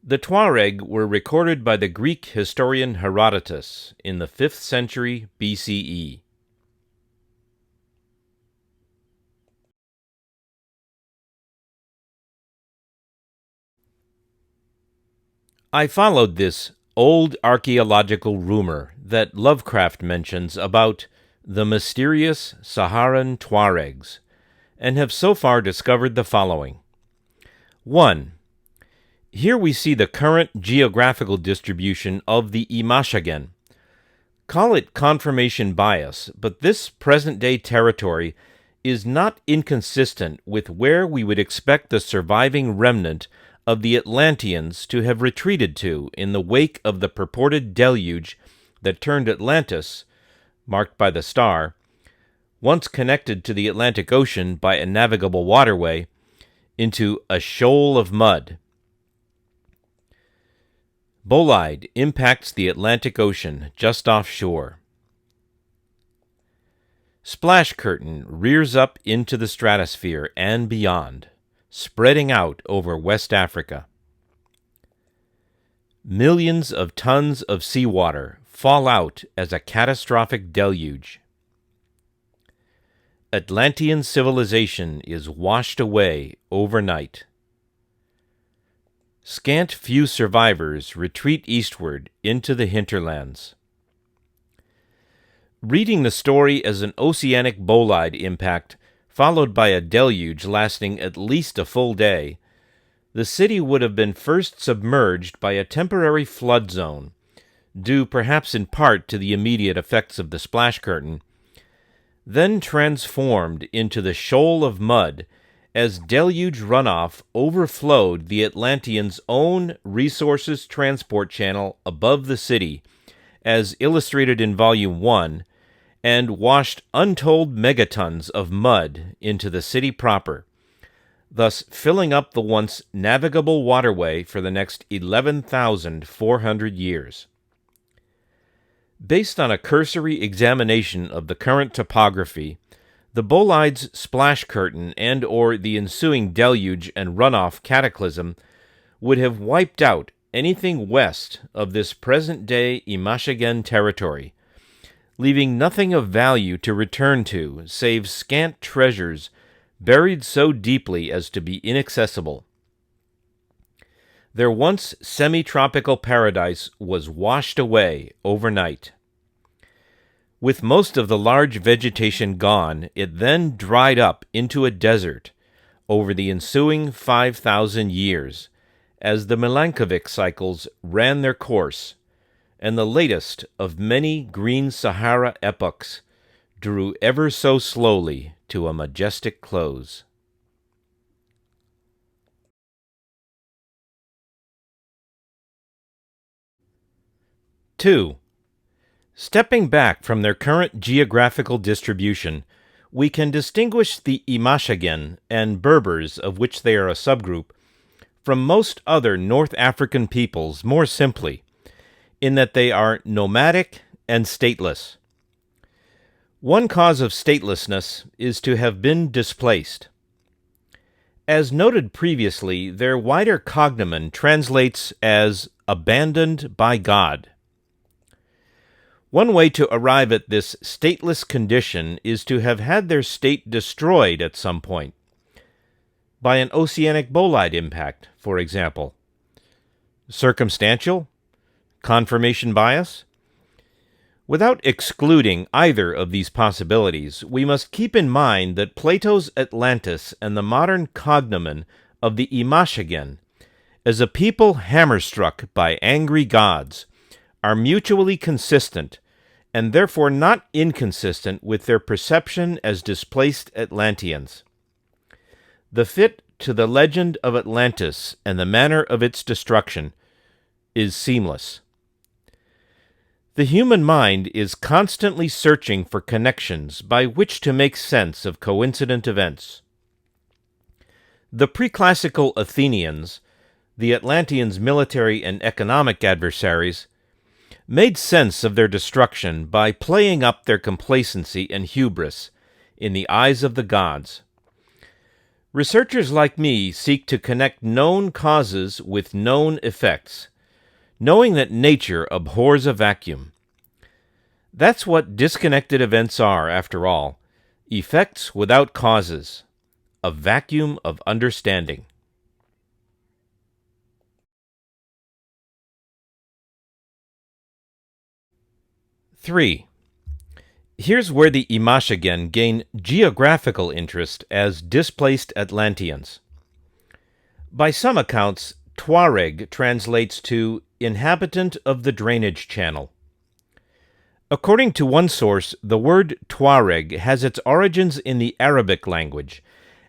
The Tuareg were recorded by the Greek historian Herodotus in the 5th century BCE. I followed this old archaeological rumor that Lovecraft mentions about the mysterious Saharan Tuaregs, and have so far discovered the following. 1. Here we see the current geographical distribution of the Imashegen. Call it confirmation bias, but this present-day territory is not inconsistent with where we would expect the surviving remnant of the Atlantians to have retreated to in the wake of the purported deluge that turned Atlantis, marked by the star, once connected to the Atlantic Ocean by a navigable waterway, into a shoal of mud. Bolide impacts the Atlantic Ocean just offshore. Splash curtain rears up into the stratosphere and beyond, spreading out over West Africa. Millions of tons of seawater fall out as a catastrophic deluge. Atlantean civilization is washed away overnight. Scant few survivors retreat eastward into the hinterlands. Reading the story as an oceanic bolide impact followed by a deluge lasting at least a full day, the city would have been first submerged by a temporary flood zone, due perhaps in part to the immediate effects of the splash curtain, then transformed into the shoal of mud as deluge runoff overflowed the Atlanteans' own resources transport channel above the city, as illustrated in Volume 1, and washed untold megatons of mud into the city proper, thus filling up the once navigable waterway for the next 11,400 years. Based on a cursory examination of the current topography, the Bolides splash curtain and/or the ensuing deluge and runoff cataclysm would have wiped out anything west of this present-day Imashegen territory, leaving nothing of value to return to save scant treasures buried so deeply as to be inaccessible. Their once semi-tropical paradise was washed away overnight. With most of the large vegetation gone, it then dried up into a desert over the ensuing 5,000 years, as the Milankovic cycles ran their course, and the latest of many green Sahara epochs drew ever so slowly to a majestic close. Two. Stepping back from their current geographical distribution, we can distinguish the Imashegen and Berbers, of which they are a subgroup, from most other North African peoples more simply, in that they are nomadic and stateless. One cause of statelessness is to have been displaced. As noted previously, their wider cognomen translates as abandoned by God. One way to arrive at this stateless condition is to have had their state destroyed at some point, by an oceanic bolide impact, for example. Circumstantial? Confirmation bias? Without excluding either of these possibilities, we must keep in mind that Plato's Atlantis and the modern cognomen of the Imashegen, as a people hammer-struck by angry gods, are mutually consistent, and therefore not inconsistent with their perception as displaced Atlanteans. The fit to the legend of Atlantis and the manner of its destruction is seamless. The human mind is constantly searching for connections by which to make sense of coincident events. The pre-classical Athenians, the Atlanteans' military and economic adversaries, made sense of their destruction by playing up their complacency and hubris in the eyes of the gods. Researchers like me seek to connect known causes with known effects, knowing that nature abhors a vacuum. That's what disconnected events are, after all, effects without causes, a vacuum of understanding. Three. Here's where the Imashegen gain geographical interest as displaced Atlanteans. By some accounts, Tuareg translates to inhabitant of the drainage channel. According to one source, the word Tuareg has its origins in the Arabic language,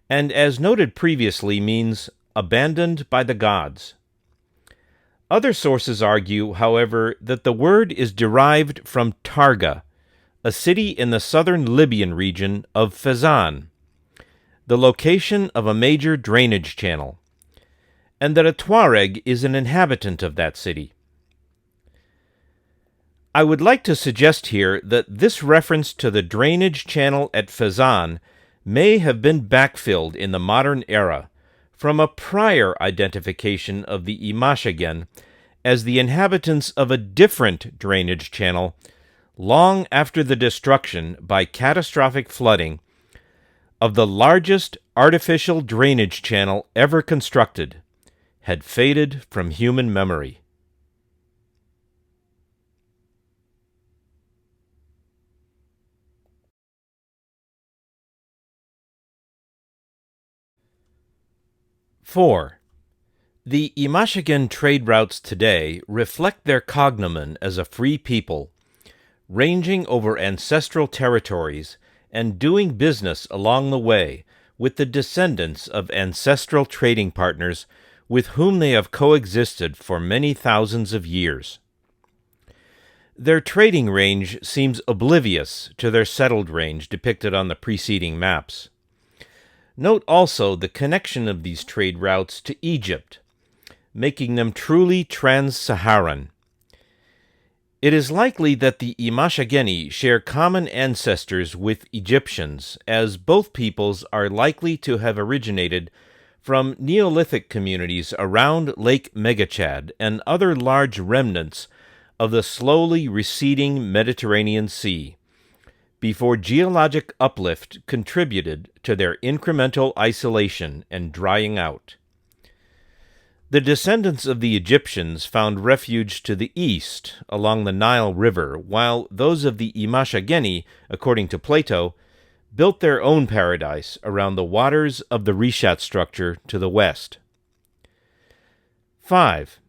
and as noted previously means abandoned by the gods. Other sources argue, however, that the word is derived from Targa, a city in the southern Libyan region of Fezzan, the location of a major drainage channel, and that a Tuareg is an inhabitant of that city. I would like to suggest here that this reference to the drainage channel at Fezzan may have been backfilled in the modern era from a prior identification of the Imashegen as the inhabitants of a different drainage channel long after the destruction by catastrophic flooding of the largest artificial drainage channel ever constructed had faded from human memory. Four. The Imashegen trade routes today reflect their cognomen as a free people, ranging over ancestral territories and doing business along the way with the descendants of ancestral trading partners with whom they have coexisted for many thousands of years. Their trading range seems oblivious to their settled range depicted on the preceding maps. Note also the connection of these trade routes to Egypt, making them truly trans-Saharan. It is likely that the Imashegeni share common ancestors with Egyptians, as both peoples are likely to have originated from Neolithic communities around Lake Megachad and other large remnants of the slowly receding Mediterranean Sea, before geologic uplift contributed to their incremental isolation and drying out. The descendants of the Egyptians found refuge to the east along the Nile River, while those of the Imashegeni, according to Plato, built their own paradise around the waters of the Rishat structure to the west. 5.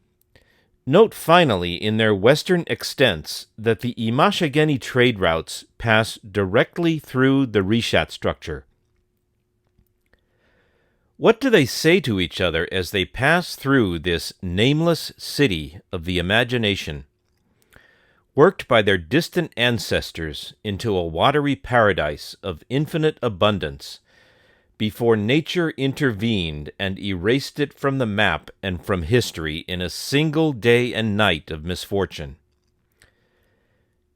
Note finally in their western extents that the Imashegeni trade routes pass directly through the Rishat structure. What do they say to each other as they pass through this nameless city of the imagination, worked by their distant ancestors into a watery paradise of infinite abundance, before nature intervened and erased it from the map and from history in a single day and night of misfortune?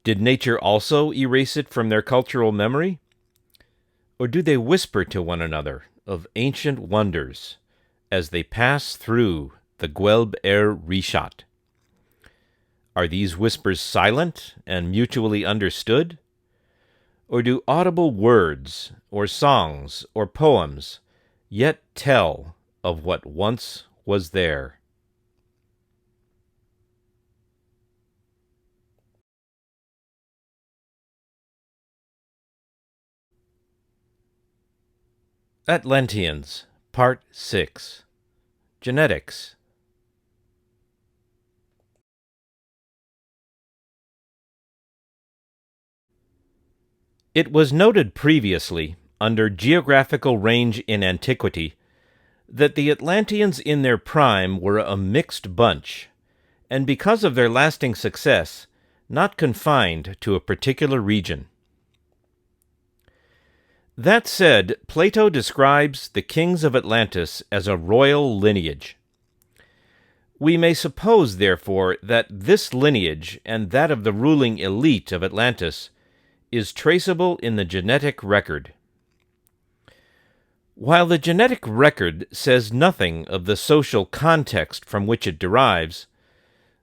Did nature also erase it from their cultural memory? Or do they whisper to one another of ancient wonders as they pass through the Guelb Rishat? Are these whispers silent and mutually understood? Or do audible words, or songs, or poems yet tell of what once was there? Atlantians, Part 6. Genetics. It was noted previously, under geographical range in antiquity, that the Atlanteans in their prime were a mixed bunch, and because of their lasting success, not confined to a particular region. That said, Plato describes the kings of Atlantis as a royal lineage. We may suppose, therefore, that this lineage and that of the ruling elite of Atlantis is traceable in the genetic record. While the genetic record says nothing of the social context from which it derives,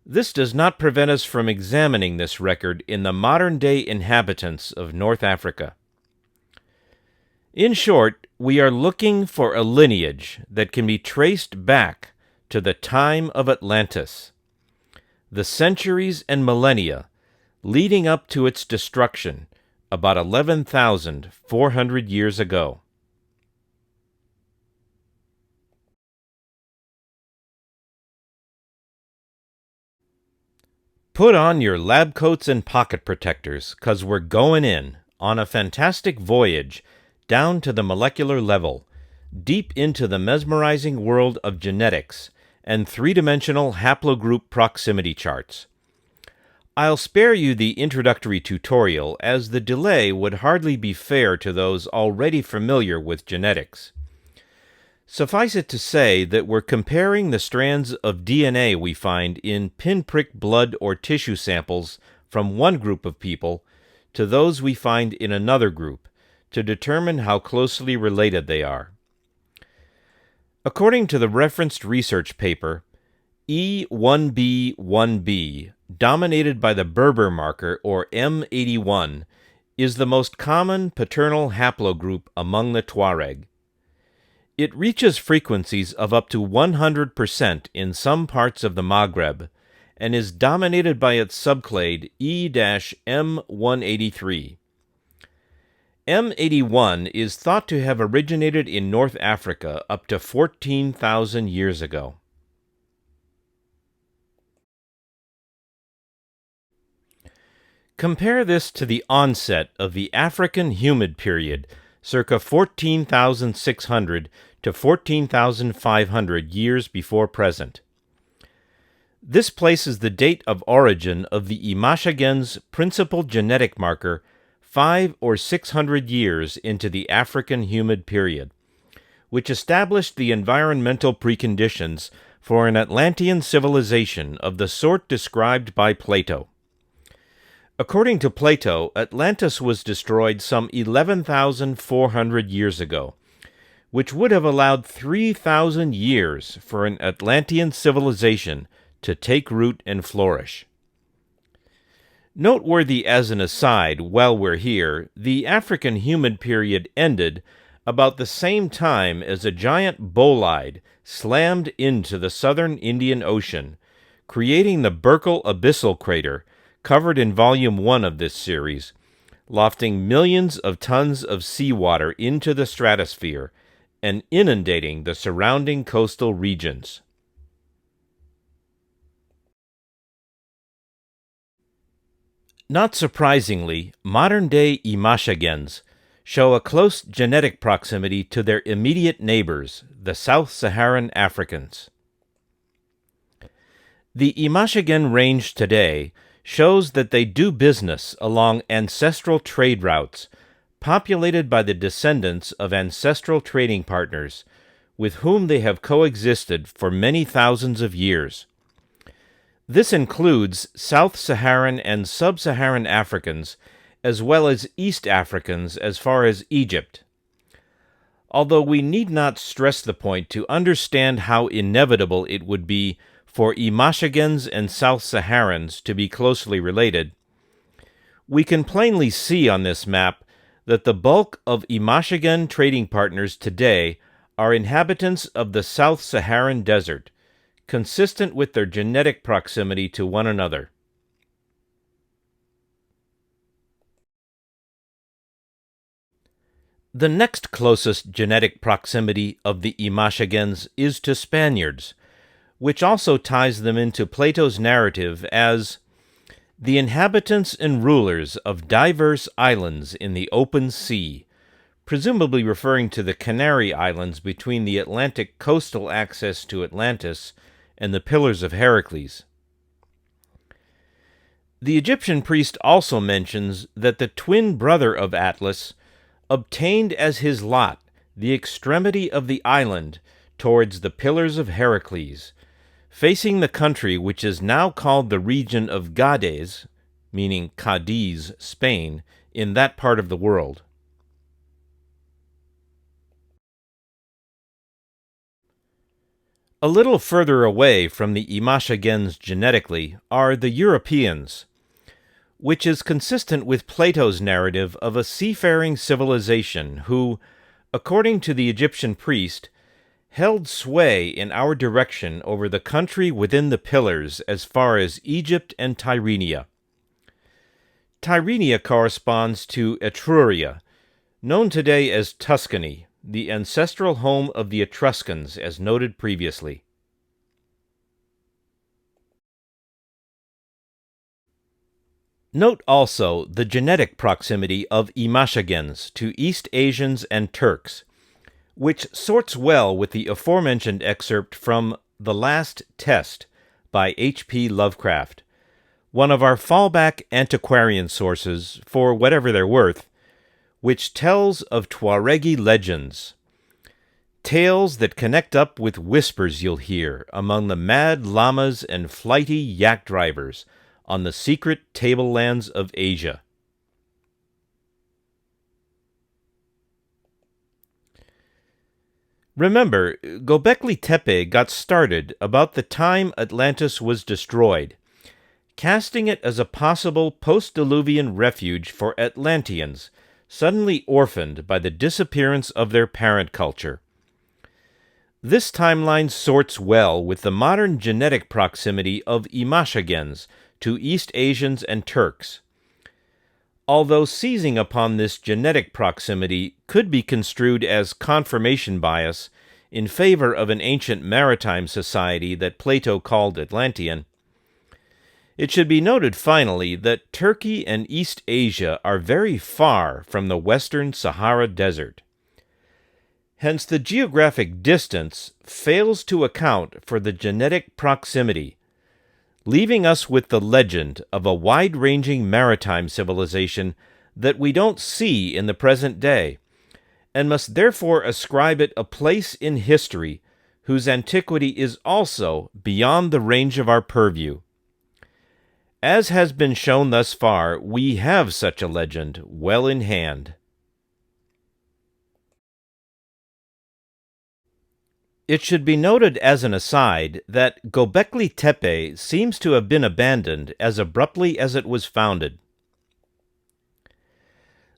this does not prevent us from examining this record in the modern-day inhabitants of North Africa. In short, we are looking for a lineage that can be traced back to the time of Atlantis, the centuries and millennia leading up to its destruction about 11,400 years ago. Put on your lab coats and pocket protectors, 'cause we're going in on a fantastic voyage down to the molecular level, deep into the mesmerizing world of genetics and three-dimensional haplogroup proximity charts. I'll spare you the introductory tutorial, as the delay would hardly be fair to those already familiar with genetics. Suffice it to say that we're comparing the strands of DNA we find in pinprick blood or tissue samples from one group of people to those we find in another group, to determine how closely related they are. According to the referenced research paper, E1b1b, dominated by the Berber marker, or M81, is the most common paternal haplogroup among the Tuareg. It reaches frequencies of up to 100% in some parts of the Maghreb, and is dominated by its subclade E-M183. M81 is thought to have originated in North Africa up to 14,000 years ago. Compare this to the onset of the African humid period, circa 14,600 to 14,500 years before present. This places the date of origin of the Imashagen's principal genetic marker 500 or 600 years into the African humid period, which established the environmental preconditions for an Atlantean civilization of the sort described by Plato. According to Plato, Atlantis was destroyed some 11,400 years ago, which would have allowed 3,000 years for an Atlantean civilization to take root and flourish. Noteworthy as an aside, while we're here, the African humid period ended about the same time as a giant bolide slammed into the southern Indian Ocean, creating the Burckle abyssal crater, covered in Volume 1 of this series, lofting millions of tons of seawater into the stratosphere and inundating the surrounding coastal regions. Not surprisingly, modern-day Imashagens show a close genetic proximity to their immediate neighbors, the South Saharan Africans. The Imashagen range today shows that they do business along ancestral trade routes, populated by the descendants of ancestral trading partners, with whom they have coexisted for many thousands of years. This includes South Saharan and Sub-Saharan Africans, as well as East Africans as far as Egypt. Although we need not stress the point to understand how inevitable it would be for Imashagens and South Saharans to be closely related, we can plainly see on this map that the bulk of Imashagen trading partners today are inhabitants of the South Saharan Desert, consistent with their genetic proximity to one another. The next closest genetic proximity of the Imashagans is to Spaniards, which also ties them into Plato's narrative as the inhabitants and rulers of diverse islands in the open sea, presumably referring to the Canary Islands between the Atlantic coastal access to Atlantis and the Pillars of Heracles. The Egyptian priest also mentions that the twin brother of Atlas obtained as his lot the extremity of the island towards the Pillars of Heracles, facing the country which is now called the region of Gades, meaning Cadiz, Spain, in that part of the world. A little further away from the Imashagans genetically are the Europeans, which is consistent with Plato's narrative of a seafaring civilization who, according to the Egyptian priest, held sway in our direction over the country within the Pillars as far as Egypt and Tyrrhenia. Tyrrhenia corresponds to Etruria, known today as Tuscany, the ancestral home of the Etruscans, as noted previously. Note also the genetic proximity of Imashagans to East Asians and Turks, which sorts well with the aforementioned excerpt from The Last Test by H.P. Lovecraft, one of our fallback antiquarian sources, for whatever they're worth, which tells of Tuaregi legends, tales that connect up with whispers you'll hear among the mad llamas and flighty yak drivers on the secret tablelands of Asia. Remember, Göbekli Tepe got started about the time Atlantis was destroyed, casting it as a possible post-Diluvian refuge for Atlantians, suddenly orphaned by the disappearance of their parent culture. This timeline sorts well with the modern genetic proximity of Imashagans to East Asians and Turks, although seizing upon this genetic proximity could be construed as confirmation bias in favor of an ancient maritime society that Plato called Atlantean. It should be noted finally that Turkey and East Asia are very far from the western Sahara Desert. Hence the geographic distance fails to account for the genetic proximity, leaving us with the legend of a wide-ranging maritime civilization that we don't see in the present day, and must therefore ascribe it a place in history whose antiquity is also beyond the range of our purview. As has been shown thus far, we have such a legend well in hand. It should be noted as an aside that Göbekli Tepe seems to have been abandoned as abruptly as it was founded.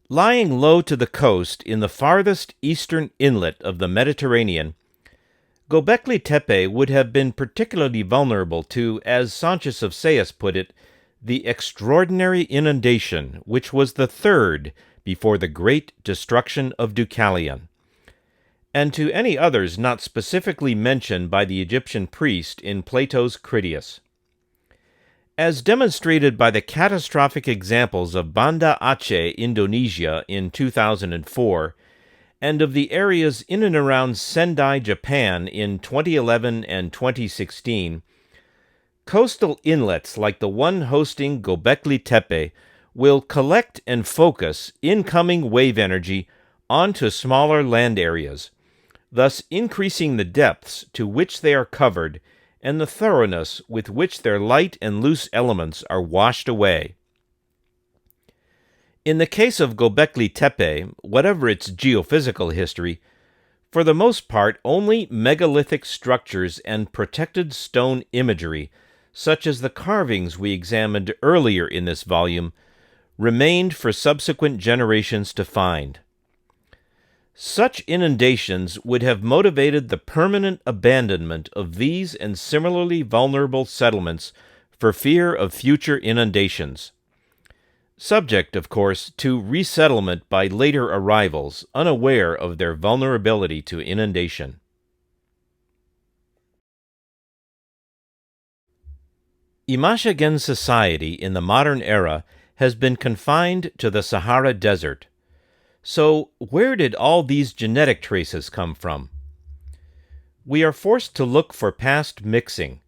Lying low to the coast in the farthest eastern inlet of the Mediterranean, Göbekli Tepe would have been particularly vulnerable to, as Sanchez of Sayas put it, the extraordinary inundation which was the third before the great destruction of Deucalion, and to any others not specifically mentioned by the Egyptian priest in Plato's Critias. As demonstrated by the catastrophic examples of Banda Aceh, Indonesia in 2004, and of the areas in and around Sendai, Japan in 2011 and 2016, coastal inlets like the one hosting Göbekli Tepe will collect and focus incoming wave energy onto smaller land areas, thus increasing the depths to which they are covered and the thoroughness with which their light and loose elements are washed away. In the case of Göbekli Tepe, whatever its geophysical history, for the most part only megalithic structures and protected stone imagery, such as the carvings we examined earlier in this volume, remained for subsequent generations to find. Such inundations would have motivated the permanent abandonment of these and similarly vulnerable settlements for fear of future inundations. subject, of course, to resettlement by later arrivals, unaware of their vulnerability to inundation. Imashegen society in the modern era has been confined to the Sahara Desert. So, where did all these genetic traces come from? We are forced to look for past mixing,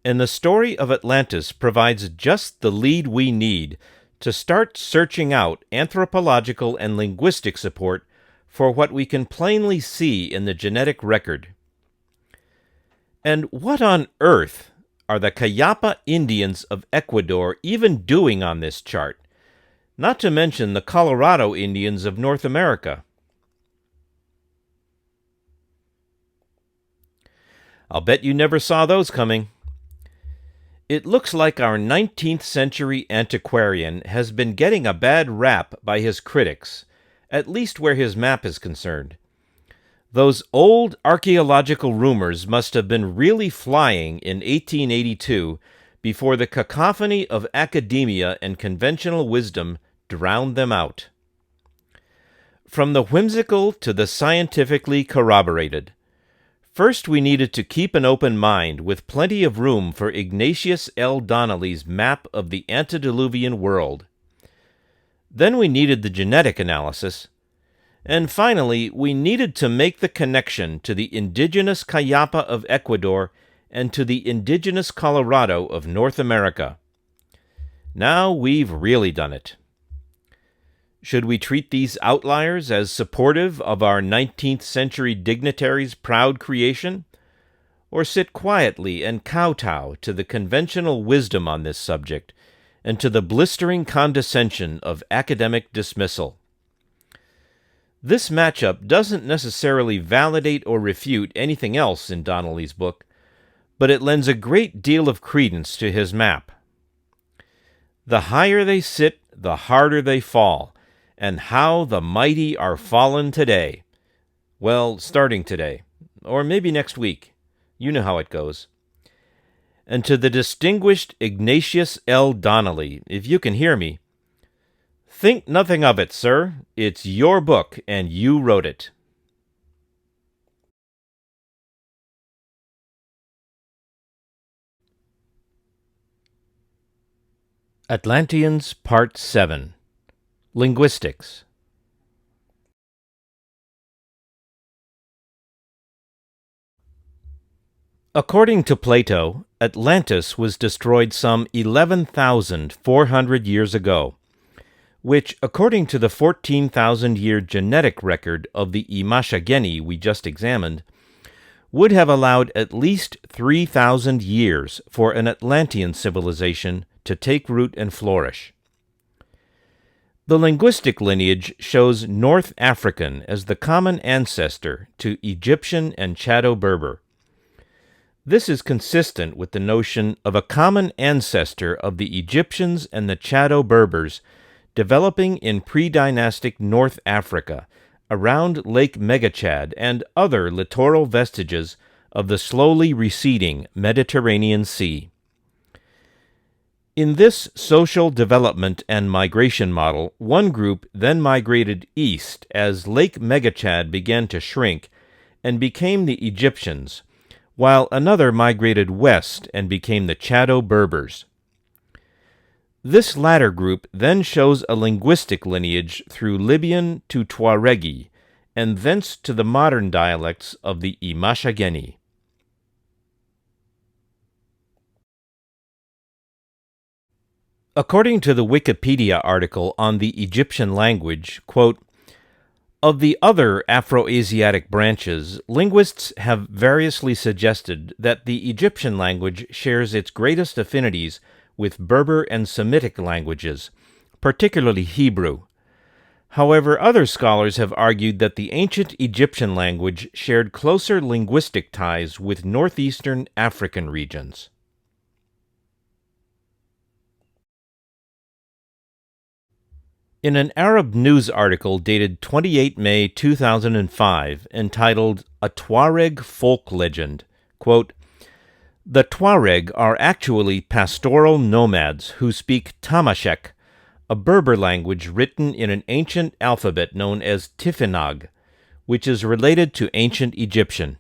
and the story of Atlantis provides just the lead we need to start searching out anthropological and linguistic support for what we can plainly see in the genetic record. And what on earth are the Cayapa Indians of Ecuador even doing on this chart? Not to mention the Colorado Indians of North America. I'll bet you never saw those coming. It looks like our 19th century antiquarian has been getting a bad rap by his critics, at least where his map is concerned. Those old archaeological rumors must have been really flying in 1882 before the cacophony of academia and conventional wisdom drowned them out. From the whimsical to the scientifically corroborated. First, we needed to keep an open mind with plenty of room for Ignatius L. Donnelly's map of the antediluvian world. Then we needed the genetic analysis. And finally, we needed to make the connection to the indigenous Cayapa of Ecuador and to the indigenous Colorado of North America. Now we've really done it. Should we treat these outliers as supportive of our 19th century dignitaries' proud creation, or sit quietly and kowtow to the conventional wisdom on this subject and to the blistering condescension of academic dismissal? This matchup doesn't necessarily validate or refute anything else in Donnelly's book, but it lends a great deal of credence to his map. The higher they sit, the harder they fall, and how the mighty are fallen today. Well, starting today, or maybe next week. You know how it goes. And to the distinguished Ignatius L. Donnelly, if you can hear me, think nothing of it, sir. It's your book, and you wrote it. Atlantians Part 7. Linguistics. According to Plato, Atlantis was destroyed some 11,400 years ago, which, according to the 14,000-year genetic record of the Imashageni we just examined, would have allowed at least 3,000 years for an Atlantean civilization to take root and flourish. The linguistic lineage shows North African as the common ancestor to Egyptian and Chado-Berber. This is consistent with the notion of a common ancestor of the Egyptians and the Chado-Berbers developing in pre-dynastic North Africa, around Lake Megachad and other littoral vestiges of the slowly receding Mediterranean Sea. In this social development and migration model, one group then migrated east as Lake Megachad began to shrink and became the Egyptians, while another migrated west and became the Chado-Berbers. This latter group then shows a linguistic lineage through Libyan to Tuaregi, and thence to the modern dialects of the Imashageni. According to the Wikipedia article on the Egyptian language, quote, of the other Afro-Asiatic branches, linguists have variously suggested that the Egyptian language shares its greatest affinities with Berber and Semitic languages, particularly Hebrew. However, other scholars have argued that the ancient Egyptian language shared closer linguistic ties with northeastern African regions. In an Arab news article dated 28 May 2005, entitled A Tuareg Folk Legend, quote, the Tuareg are actually pastoral nomads who speak Tamashek, a Berber language written in an ancient alphabet known as Tifinagh, which is related to ancient Egyptian.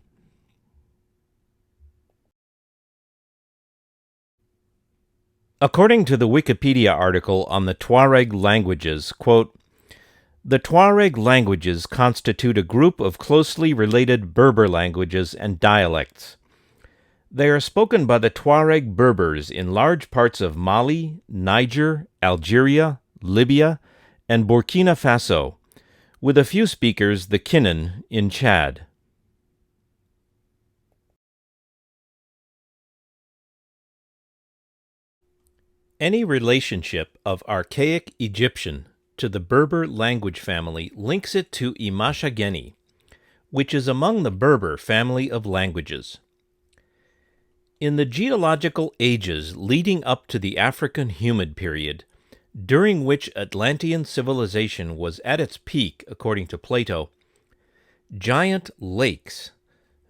According to the Wikipedia article on the Tuareg languages, quote, "The Tuareg languages constitute a group of closely related Berber languages and dialects. They are spoken by the Tuareg Berbers in large parts of Mali, Niger, Algeria, Libya, and Burkina Faso, with a few speakers, the Kinnan, in Chad." Any relationship of archaic Egyptian to the Berber language family links it to Imashageni, which is among the Berber family of languages. In the geological ages leading up to the African humid period, during which Atlantean civilization was at its peak, according to Plato, giant lakes,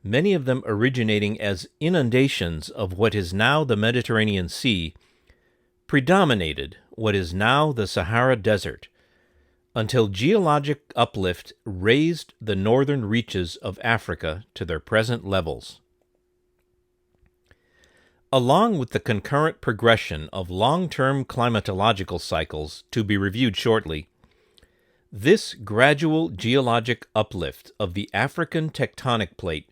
many of them originating as inundations of what is now the Mediterranean Sea, predominated what is now the Sahara Desert, until geologic uplift raised the northern reaches of Africa to their present levels. Along with the concurrent progression of long-term climatological cycles to be reviewed shortly, this gradual geologic uplift of the African tectonic plate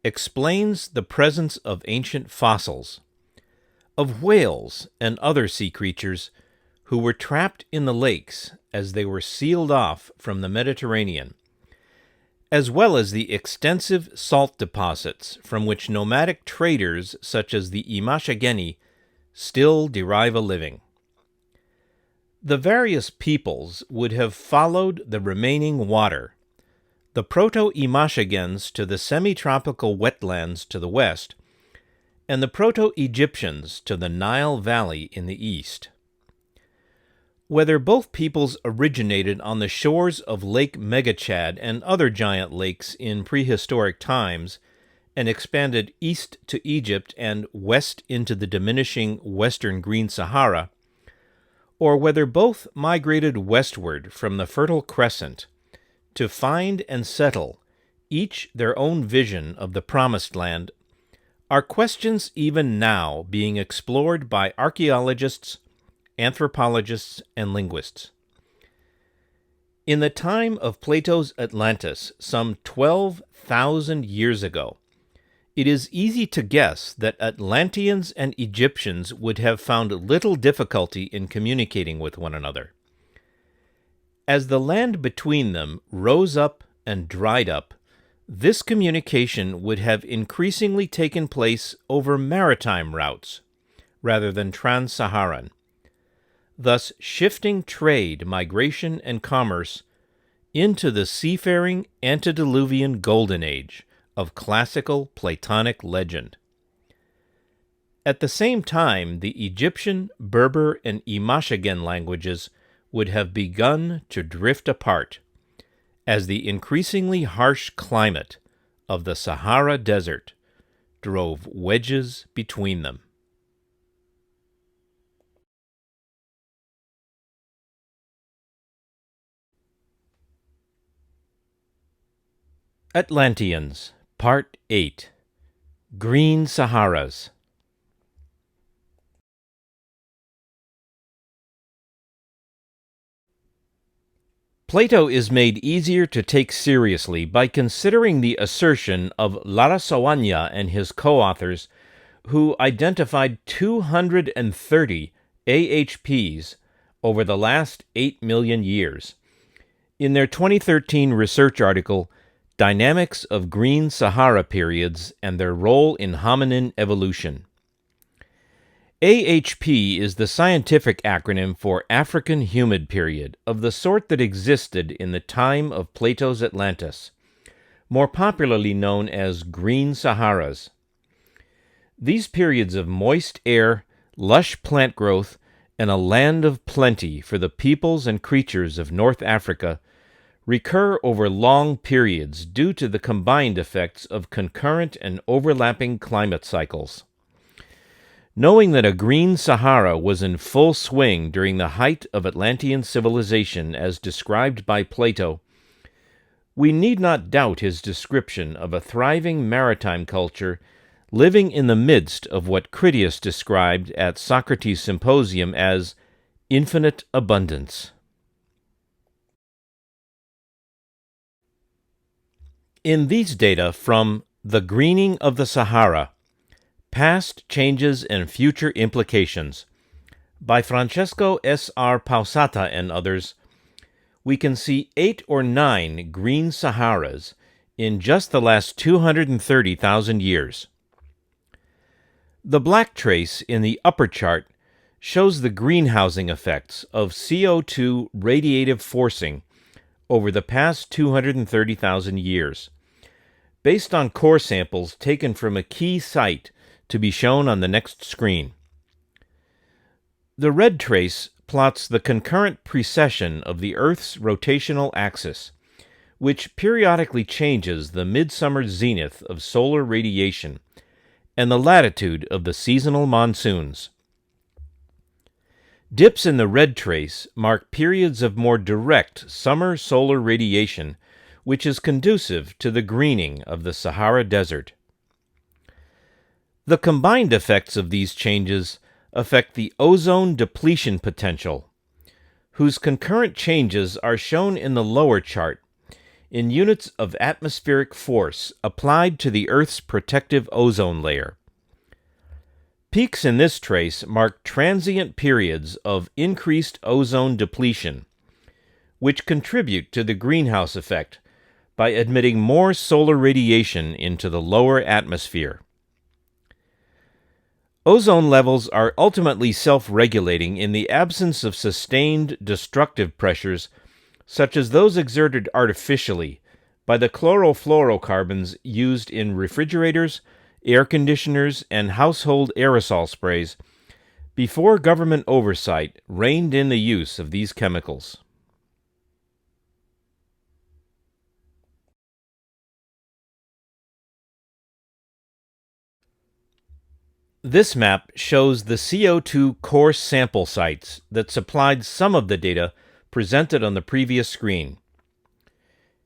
explains the presence of ancient fossils, of whales and other sea creatures who were trapped in the lakes as they were sealed off from the Mediterranean, as well as the extensive salt deposits from which nomadic traders such as the Imashageni still derive a living. The various peoples would have followed the remaining water, the Proto-Imashagens to the semi-tropical wetlands to the west, and the Proto-Egyptians to the Nile Valley in the east. Whether both peoples originated on the shores of Lake Megachad and other giant lakes in prehistoric times and expanded east to Egypt and west into the diminishing western Green Sahara, or whether both migrated westward from the Fertile Crescent to find and settle, each their own vision of the Promised Land, are questions even now being explored by archaeologists, anthropologists, and linguists. In the time of Plato's Atlantis, some 12,000 years ago, it is easy to guess that Atlanteans and Egyptians would have found little difficulty in communicating with one another. As the land between them rose up and dried up, this communication would have increasingly taken place over maritime routes rather than trans-Saharan, thus shifting trade, migration, and commerce into the seafaring antediluvian golden age of classical Platonic legend. At the same time, the Egyptian, Berber, and Imashagen languages would have begun to drift apart as the increasingly harsh climate of the Sahara Desert drove wedges between them. Atlanteans, Part 8. Green Saharas. Plato is made easier to take seriously by considering the assertion of Larasawanya and his co-authors, who identified 230 AHPs over the last 8 million years. In their 2013 research article, Dynamics of Green Sahara Periods and Their Role in Hominin Evolution. AHP is the scientific acronym for African Humid Period, of the sort that existed in the time of Plato's Atlantis, more popularly known as Green Saharas. These periods of moist air, lush plant growth, and a land of plenty for the peoples and creatures of North Africa recur over long periods due to the combined effects of concurrent and overlapping climate cycles. Knowing that a green Sahara was in full swing during the height of Atlantean civilization as described by Plato, we need not doubt his description of a thriving maritime culture living in the midst of what Critias described at Socrates' Symposium as infinite abundance. In these data from The Greening of the Sahara, Past Changes and Future Implications by Francesco S.R. Pausata and others, we can see 8 or 9 green Saharas in just the last 230,000 years. The black trace in the upper chart shows the greenhousing effects of CO2 radiative forcing over the past 230,000 years, based on core samples taken from a key site to be shown on the next screen. The red trace plots the concurrent precession of the Earth's rotational axis, which periodically changes the midsummer zenith of solar radiation and the latitude of the seasonal monsoons. Dips in the red trace mark periods of more direct summer solar radiation, which is conducive to the greening of the Sahara Desert. The combined effects of these changes affect the ozone depletion potential, whose concurrent changes are shown in the lower chart in units of atmospheric force applied to the Earth's protective ozone layer. Peaks in this trace mark transient periods of increased ozone depletion, which contribute to the greenhouse effect by admitting more solar radiation into the lower atmosphere. Ozone levels are ultimately self-regulating in the absence of sustained destructive pressures such as those exerted artificially by the chlorofluorocarbons used in refrigerators, air conditioners, and household aerosol sprays before government oversight reined in the use of these chemicals. This map shows the CO2 core sample sites that supplied some of the data presented on the previous screen.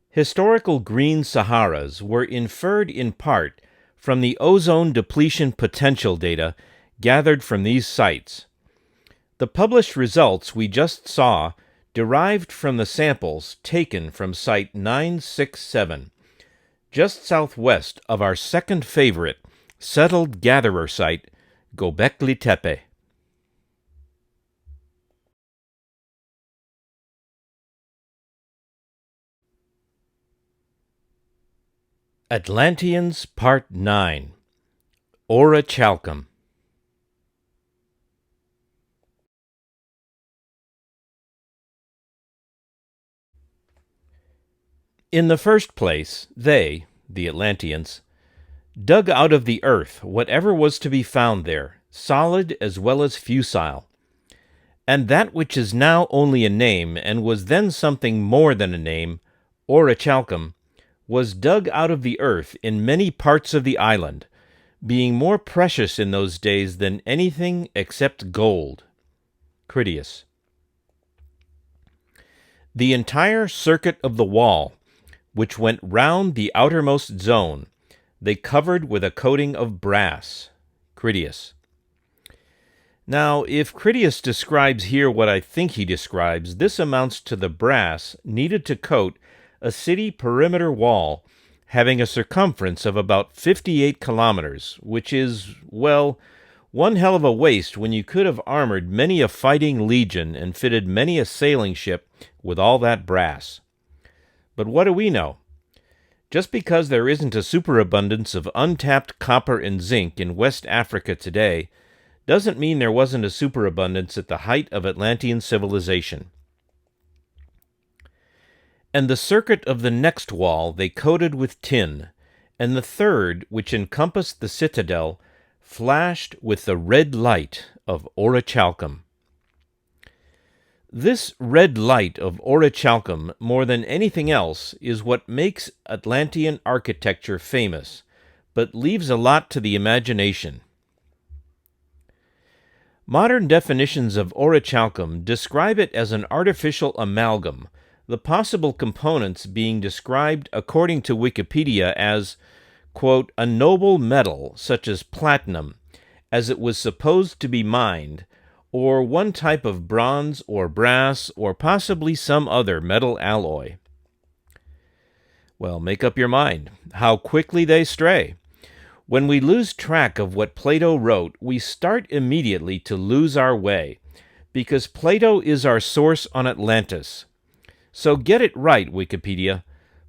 Historical green Saharas were inferred in part from the ozone depletion potential data gathered from these sites. The published results we just saw derived from the samples taken from Site 967, just southwest of our second favorite settled gatherer site, Göbekli Tepe. Atlanteans Part 9, Orichalcum. In the first place, they, the Atlanteans, dug out of the earth whatever was to be found there, solid as well as fusile. And that which is now only a name, and was then something more than a name, Orichalcum, was dug out of the earth in many parts of the island, being more precious in those days than anything except gold. Critias. The entire circuit of the wall, which went round the outermost zone, they covered with a coating of brass. Critias. Now, if Critias describes here what I think he describes, this amounts to the brass needed to coat a city perimeter wall having a circumference of about 58 kilometers, which is, well, one hell of a waste when you could have armored many a fighting legion and fitted many a sailing ship with all that brass. But what do we know? Just because there isn't a superabundance of untapped copper and zinc in West Africa today doesn't mean there wasn't a superabundance at the height of Atlantean civilization. And the circuit of the next wall they coated with tin, and the third, which encompassed the citadel, flashed with the red light of Orichalcum. This red light of Orichalcum, more than anything else, is what makes Atlantean architecture famous, but leaves a lot to the imagination. Modern definitions of orichalcum describe it as an artificial amalgam, the possible components being described according to Wikipedia as, quote, a noble metal such as platinum, as it was supposed to be mined, or one type of bronze or brass or possibly some other metal alloy. Well, make up your mind. How quickly they stray. When we lose track of what Plato wrote, we start immediately to lose our way, because Plato is our source on Atlantis. So get it right, Wikipedia.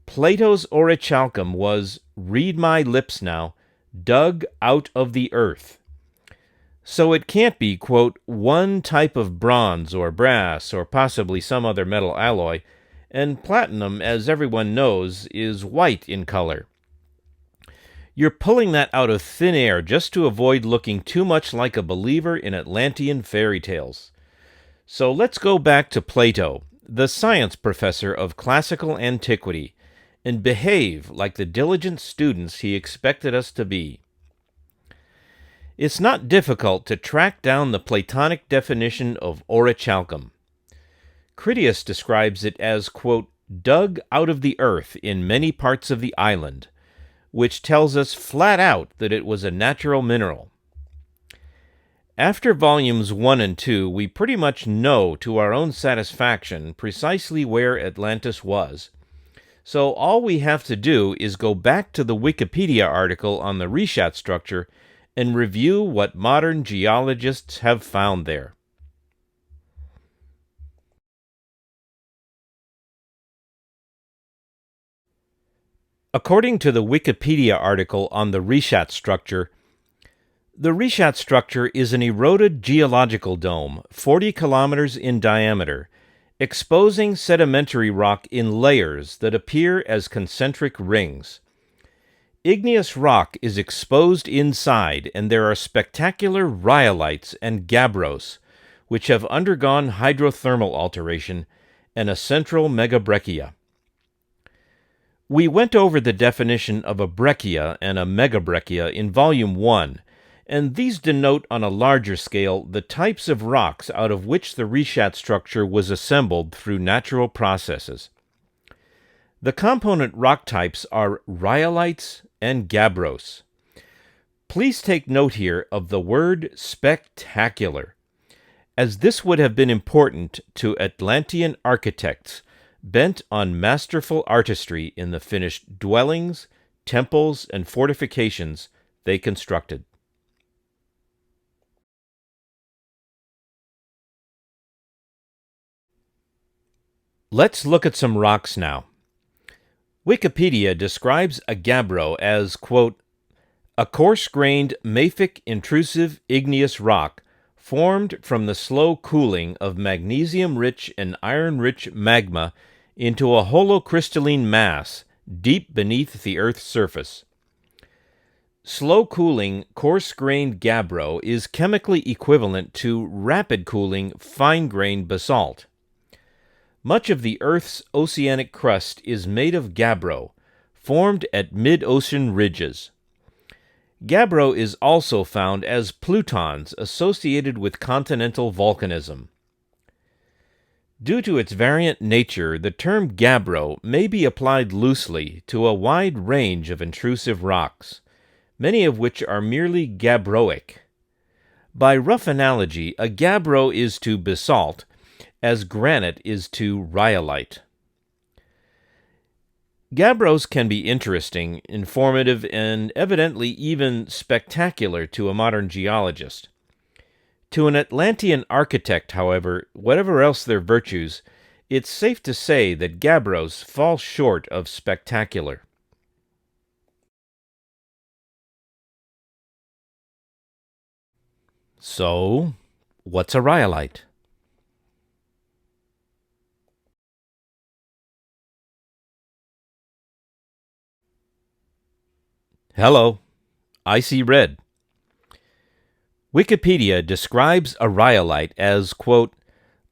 Plato's orichalcum was, read my lips now, dug out of the earth. So it can't be, quote, one type of bronze or brass or possibly some other metal alloy, and platinum, as everyone knows, is white in color. You're pulling that out of thin air just to avoid looking too much like a believer in Atlantean fairy tales. So let's go back to Plato, the science professor of classical antiquity, and behave like the diligent students he expected us to be. It's not difficult to track down the Platonic definition of orichalcum. Critias describes it as, quote, dug out of the earth in many parts of the island, which tells us flat out that it was a natural mineral. After volumes 1 and 2, we pretty much know to our own satisfaction precisely where Atlantis was. So all we have to do is go back to the Wikipedia article on the Reshat structure and review what modern geologists have found there. According to the Wikipedia article on the Reshat structure, the Reshat structure is an eroded geological dome, 40 kilometers in diameter, exposing sedimentary rock in layers that appear as concentric rings. Igneous rock is exposed inside, and there are spectacular rhyolites and gabbros, which have undergone hydrothermal alteration, and a central megabreccia. We went over the definition of a breccia and a megabreccia in Volume 1, and these denote on a larger scale the types of rocks out of which the Reshat structure was assembled through natural processes. The component rock types are rhyolites and gabbros. Please take note here of the word spectacular, as this would have been important to Atlantean architects bent on masterful artistry in the finished dwellings, temples, and fortifications they constructed. Let's look at some rocks now. Wikipedia describes a gabbro as, quote, a coarse-grained, mafic, intrusive, igneous rock formed from the slow cooling of magnesium-rich and iron-rich magma into a holocrystalline mass deep beneath the Earth's surface. Slow-cooling, coarse-grained gabbro is chemically equivalent to rapid-cooling, fine-grained basalt. Much of the Earth's oceanic crust is made of gabbro, formed at mid-ocean ridges. Gabbro is also found as plutons associated with continental volcanism. Due to its variant nature, the term gabbro may be applied loosely to a wide range of intrusive rocks, many of which are merely gabbroic. By rough analogy, a gabbro is to basalt as granite is to rhyolite. Gabbros can be interesting, informative, and evidently even spectacular to a modern geologist. To an Atlantean architect, however, whatever else their virtues, it's safe to say that gabbros fall short of spectacular. So, what's a rhyolite? Hello, I see red. Wikipedia describes a rhyolite as, quote,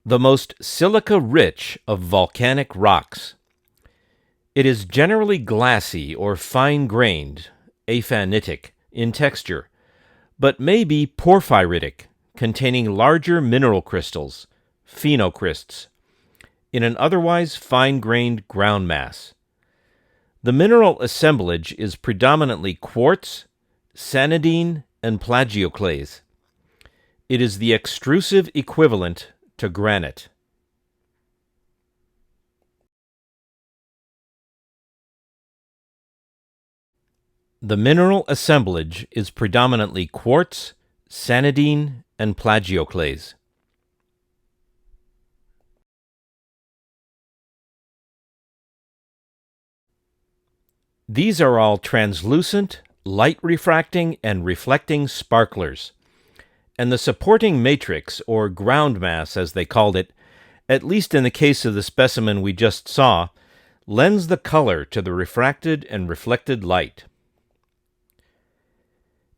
the most silica-rich of volcanic rocks. It is generally glassy or fine-grained, aphanitic, in texture, but may be porphyritic, containing larger mineral crystals, phenocrysts, in an otherwise fine-grained ground mass. The mineral assemblage is predominantly quartz, sanidine, and plagioclase. It is the extrusive equivalent to granite. The mineral assemblage is predominantly quartz, sanidine, and plagioclase. These are all translucent, light-refracting, and reflecting sparklers, and the supporting matrix, or ground mass as they called it, at least in the case of the specimen we just saw, lends the color to the refracted and reflected light.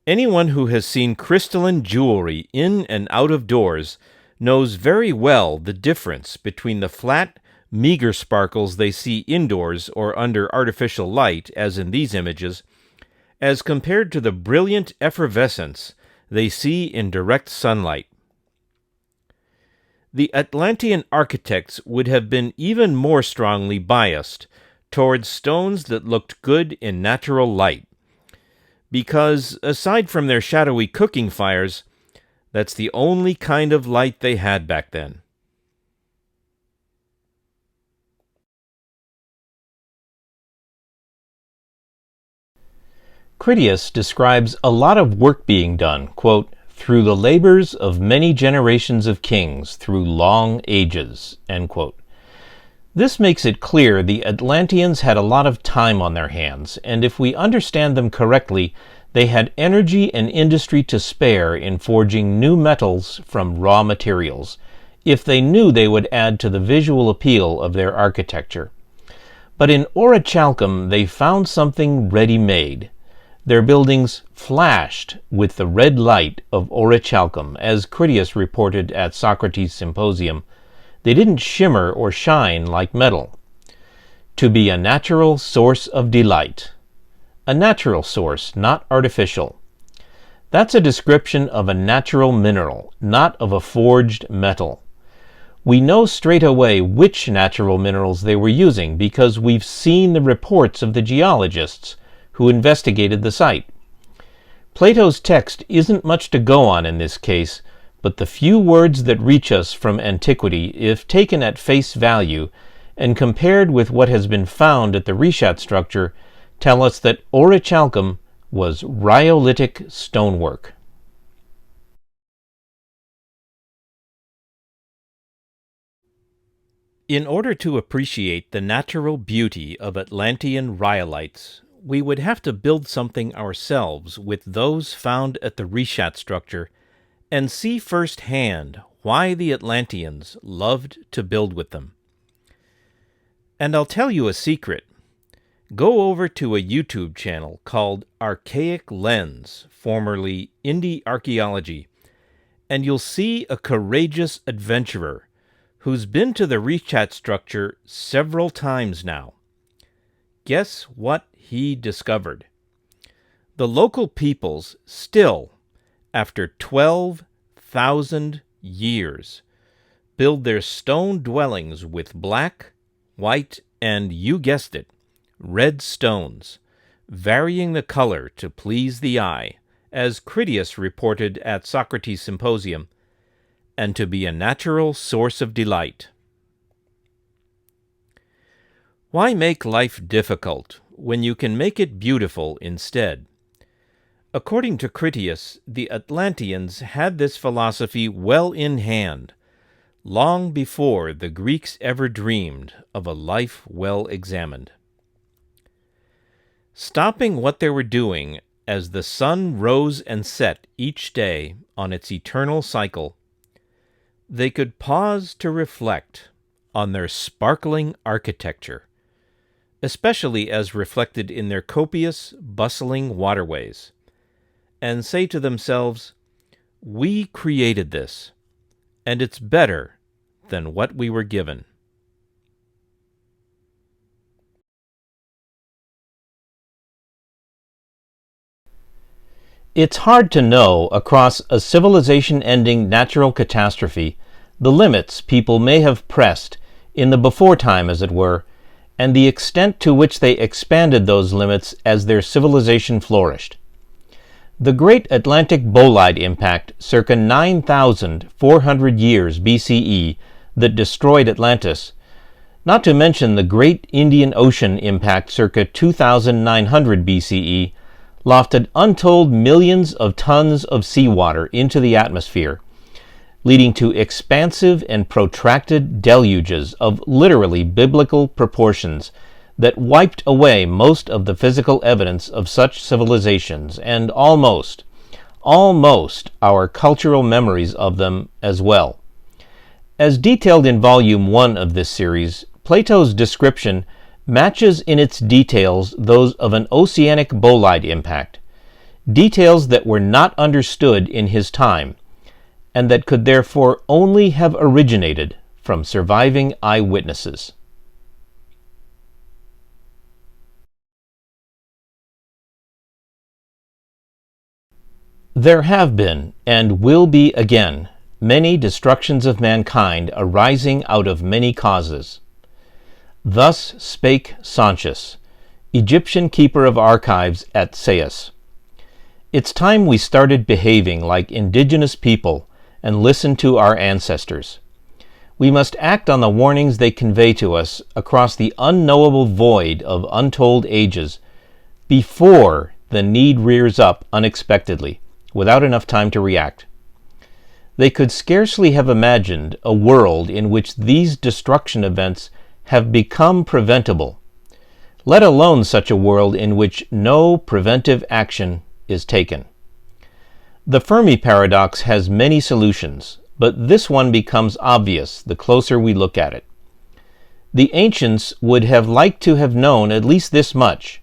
Anyone who has seen crystalline jewelry in and out of doors knows very well the difference between the flat, meager sparkles they see indoors or under artificial light, as in these images, as compared to the brilliant effervescence they see in direct sunlight. The Atlantean architects would have been even more strongly biased towards stones that looked good in natural light, because, aside from their shadowy cooking fires, that's the only kind of light they had back then. Critias describes a lot of work being done, quote, through the labors of many generations of kings through long ages, end quote. This makes it clear the Atlanteans had a lot of time on their hands, and if we understand them correctly, they had energy and industry to spare in forging new metals from raw materials, if they knew they would add to the visual appeal of their architecture. But in Orichalcum they found something ready-made. Their buildings flashed with the red light of Orichalcum, as Critias reported at Socrates' Symposium. They didn't shimmer or shine like metal. To be a natural source of delight. A natural source, not artificial. That's a description of a natural mineral, not of a forged metal. We know straight away which natural minerals they were using because we've seen the reports of the geologists who investigated the site. Plato's text isn't much to go on in this case, but the few words that reach us from antiquity, if taken at face value and compared with what has been found at the Rishat structure, tell us that Orichalcum was rhyolitic stonework. In order to appreciate the natural beauty of Atlantean rhyolites, we would have to build something ourselves with those found at the Rishat structure and see firsthand why the Atlanteans loved to build with them. And I'll tell you a secret. Go over to a YouTube channel called Archaic Lens, formerly Indie Archaeology, and you'll see a courageous adventurer who's been to the Rishat structure several times now. Guess what he discovered? The local peoples still, after 12,000 years, build their stone dwellings with black, white, and, you guessed it, red stones, varying the color to please the eye, as Critias reported at Socrates' Symposium, and to be a natural source of delight. Why make life difficult when you can make it beautiful instead? According to Critias, the Atlanteans had this philosophy well in hand, long before the Greeks ever dreamed of a life well examined. Stopping what they were doing as the sun rose and set each day on its eternal cycle, they could pause to reflect on their sparkling architecture, especially as reflected in their copious, bustling waterways, and say to themselves, "We created this, and it's better than what we were given." It's hard to know, across a civilization-ending natural catastrophe, the limits people may have pressed, in the before time as it were, and the extent to which they expanded those limits as their civilization flourished. The great Atlantic bolide impact circa 9,400 years BCE that destroyed Atlantis, not to mention the great Indian Ocean impact circa 2,900 BCE, lofted untold millions of tons of seawater into the atmosphere, leading to expansive and protracted deluges of literally biblical proportions that wiped away most of the physical evidence of such civilizations and almost our cultural memories of them as well. As detailed in Volume 1 of this series, Plato's description matches in its details those of an oceanic bolide impact, details that were not understood in his time, and that could therefore only have originated from surviving eyewitnesses. There have been, and will be again, many destructions of mankind arising out of many causes. Thus spake Sauntius, Egyptian keeper of archives at Sais. It's time we started behaving like indigenous people and listened to our ancestors. We must act on the warnings they convey to us across the unknowable void of untold ages before the need rears up unexpectedly, without enough time to react. They could scarcely have imagined a world in which these destruction events have become preventable, let alone such a world in which no preventive action is taken. The Fermi paradox has many solutions, but this one becomes obvious the closer we look at it. The ancients would have liked to have known at least this much,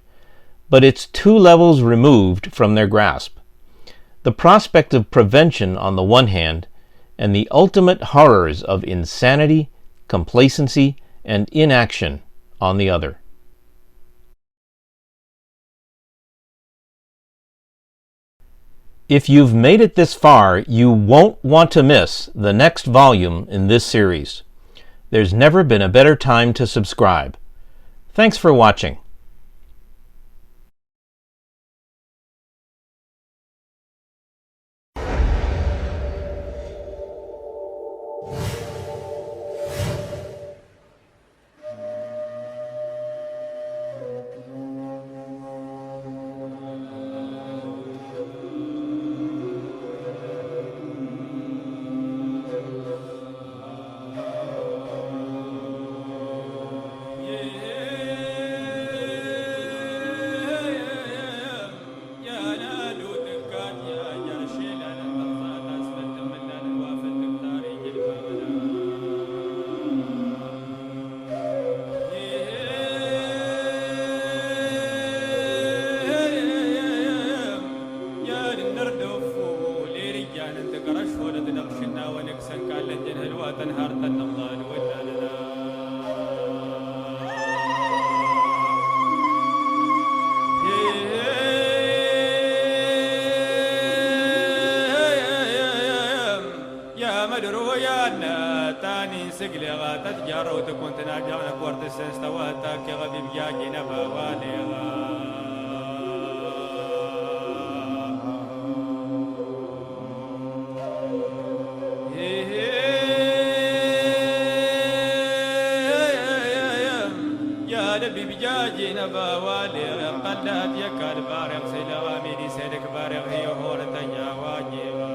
but it's 2 levels removed from their grasp. The prospect of prevention on the one hand, and the ultimate horrors of insanity, complacency, and inaction on the other. If you've made it this far, you won't want to miss the next volume in this series. There's never been a better time to subscribe. Thanks for watching. سقلي غاتت جارو تكون تناجعنا كورت السنستواتك غبي بجاجي نبا واليغا يا لبي بجاجي نبا واليغا قلات يكال بارغ سيلا غاميني سيدك بارغ هي هورة يا واجيغا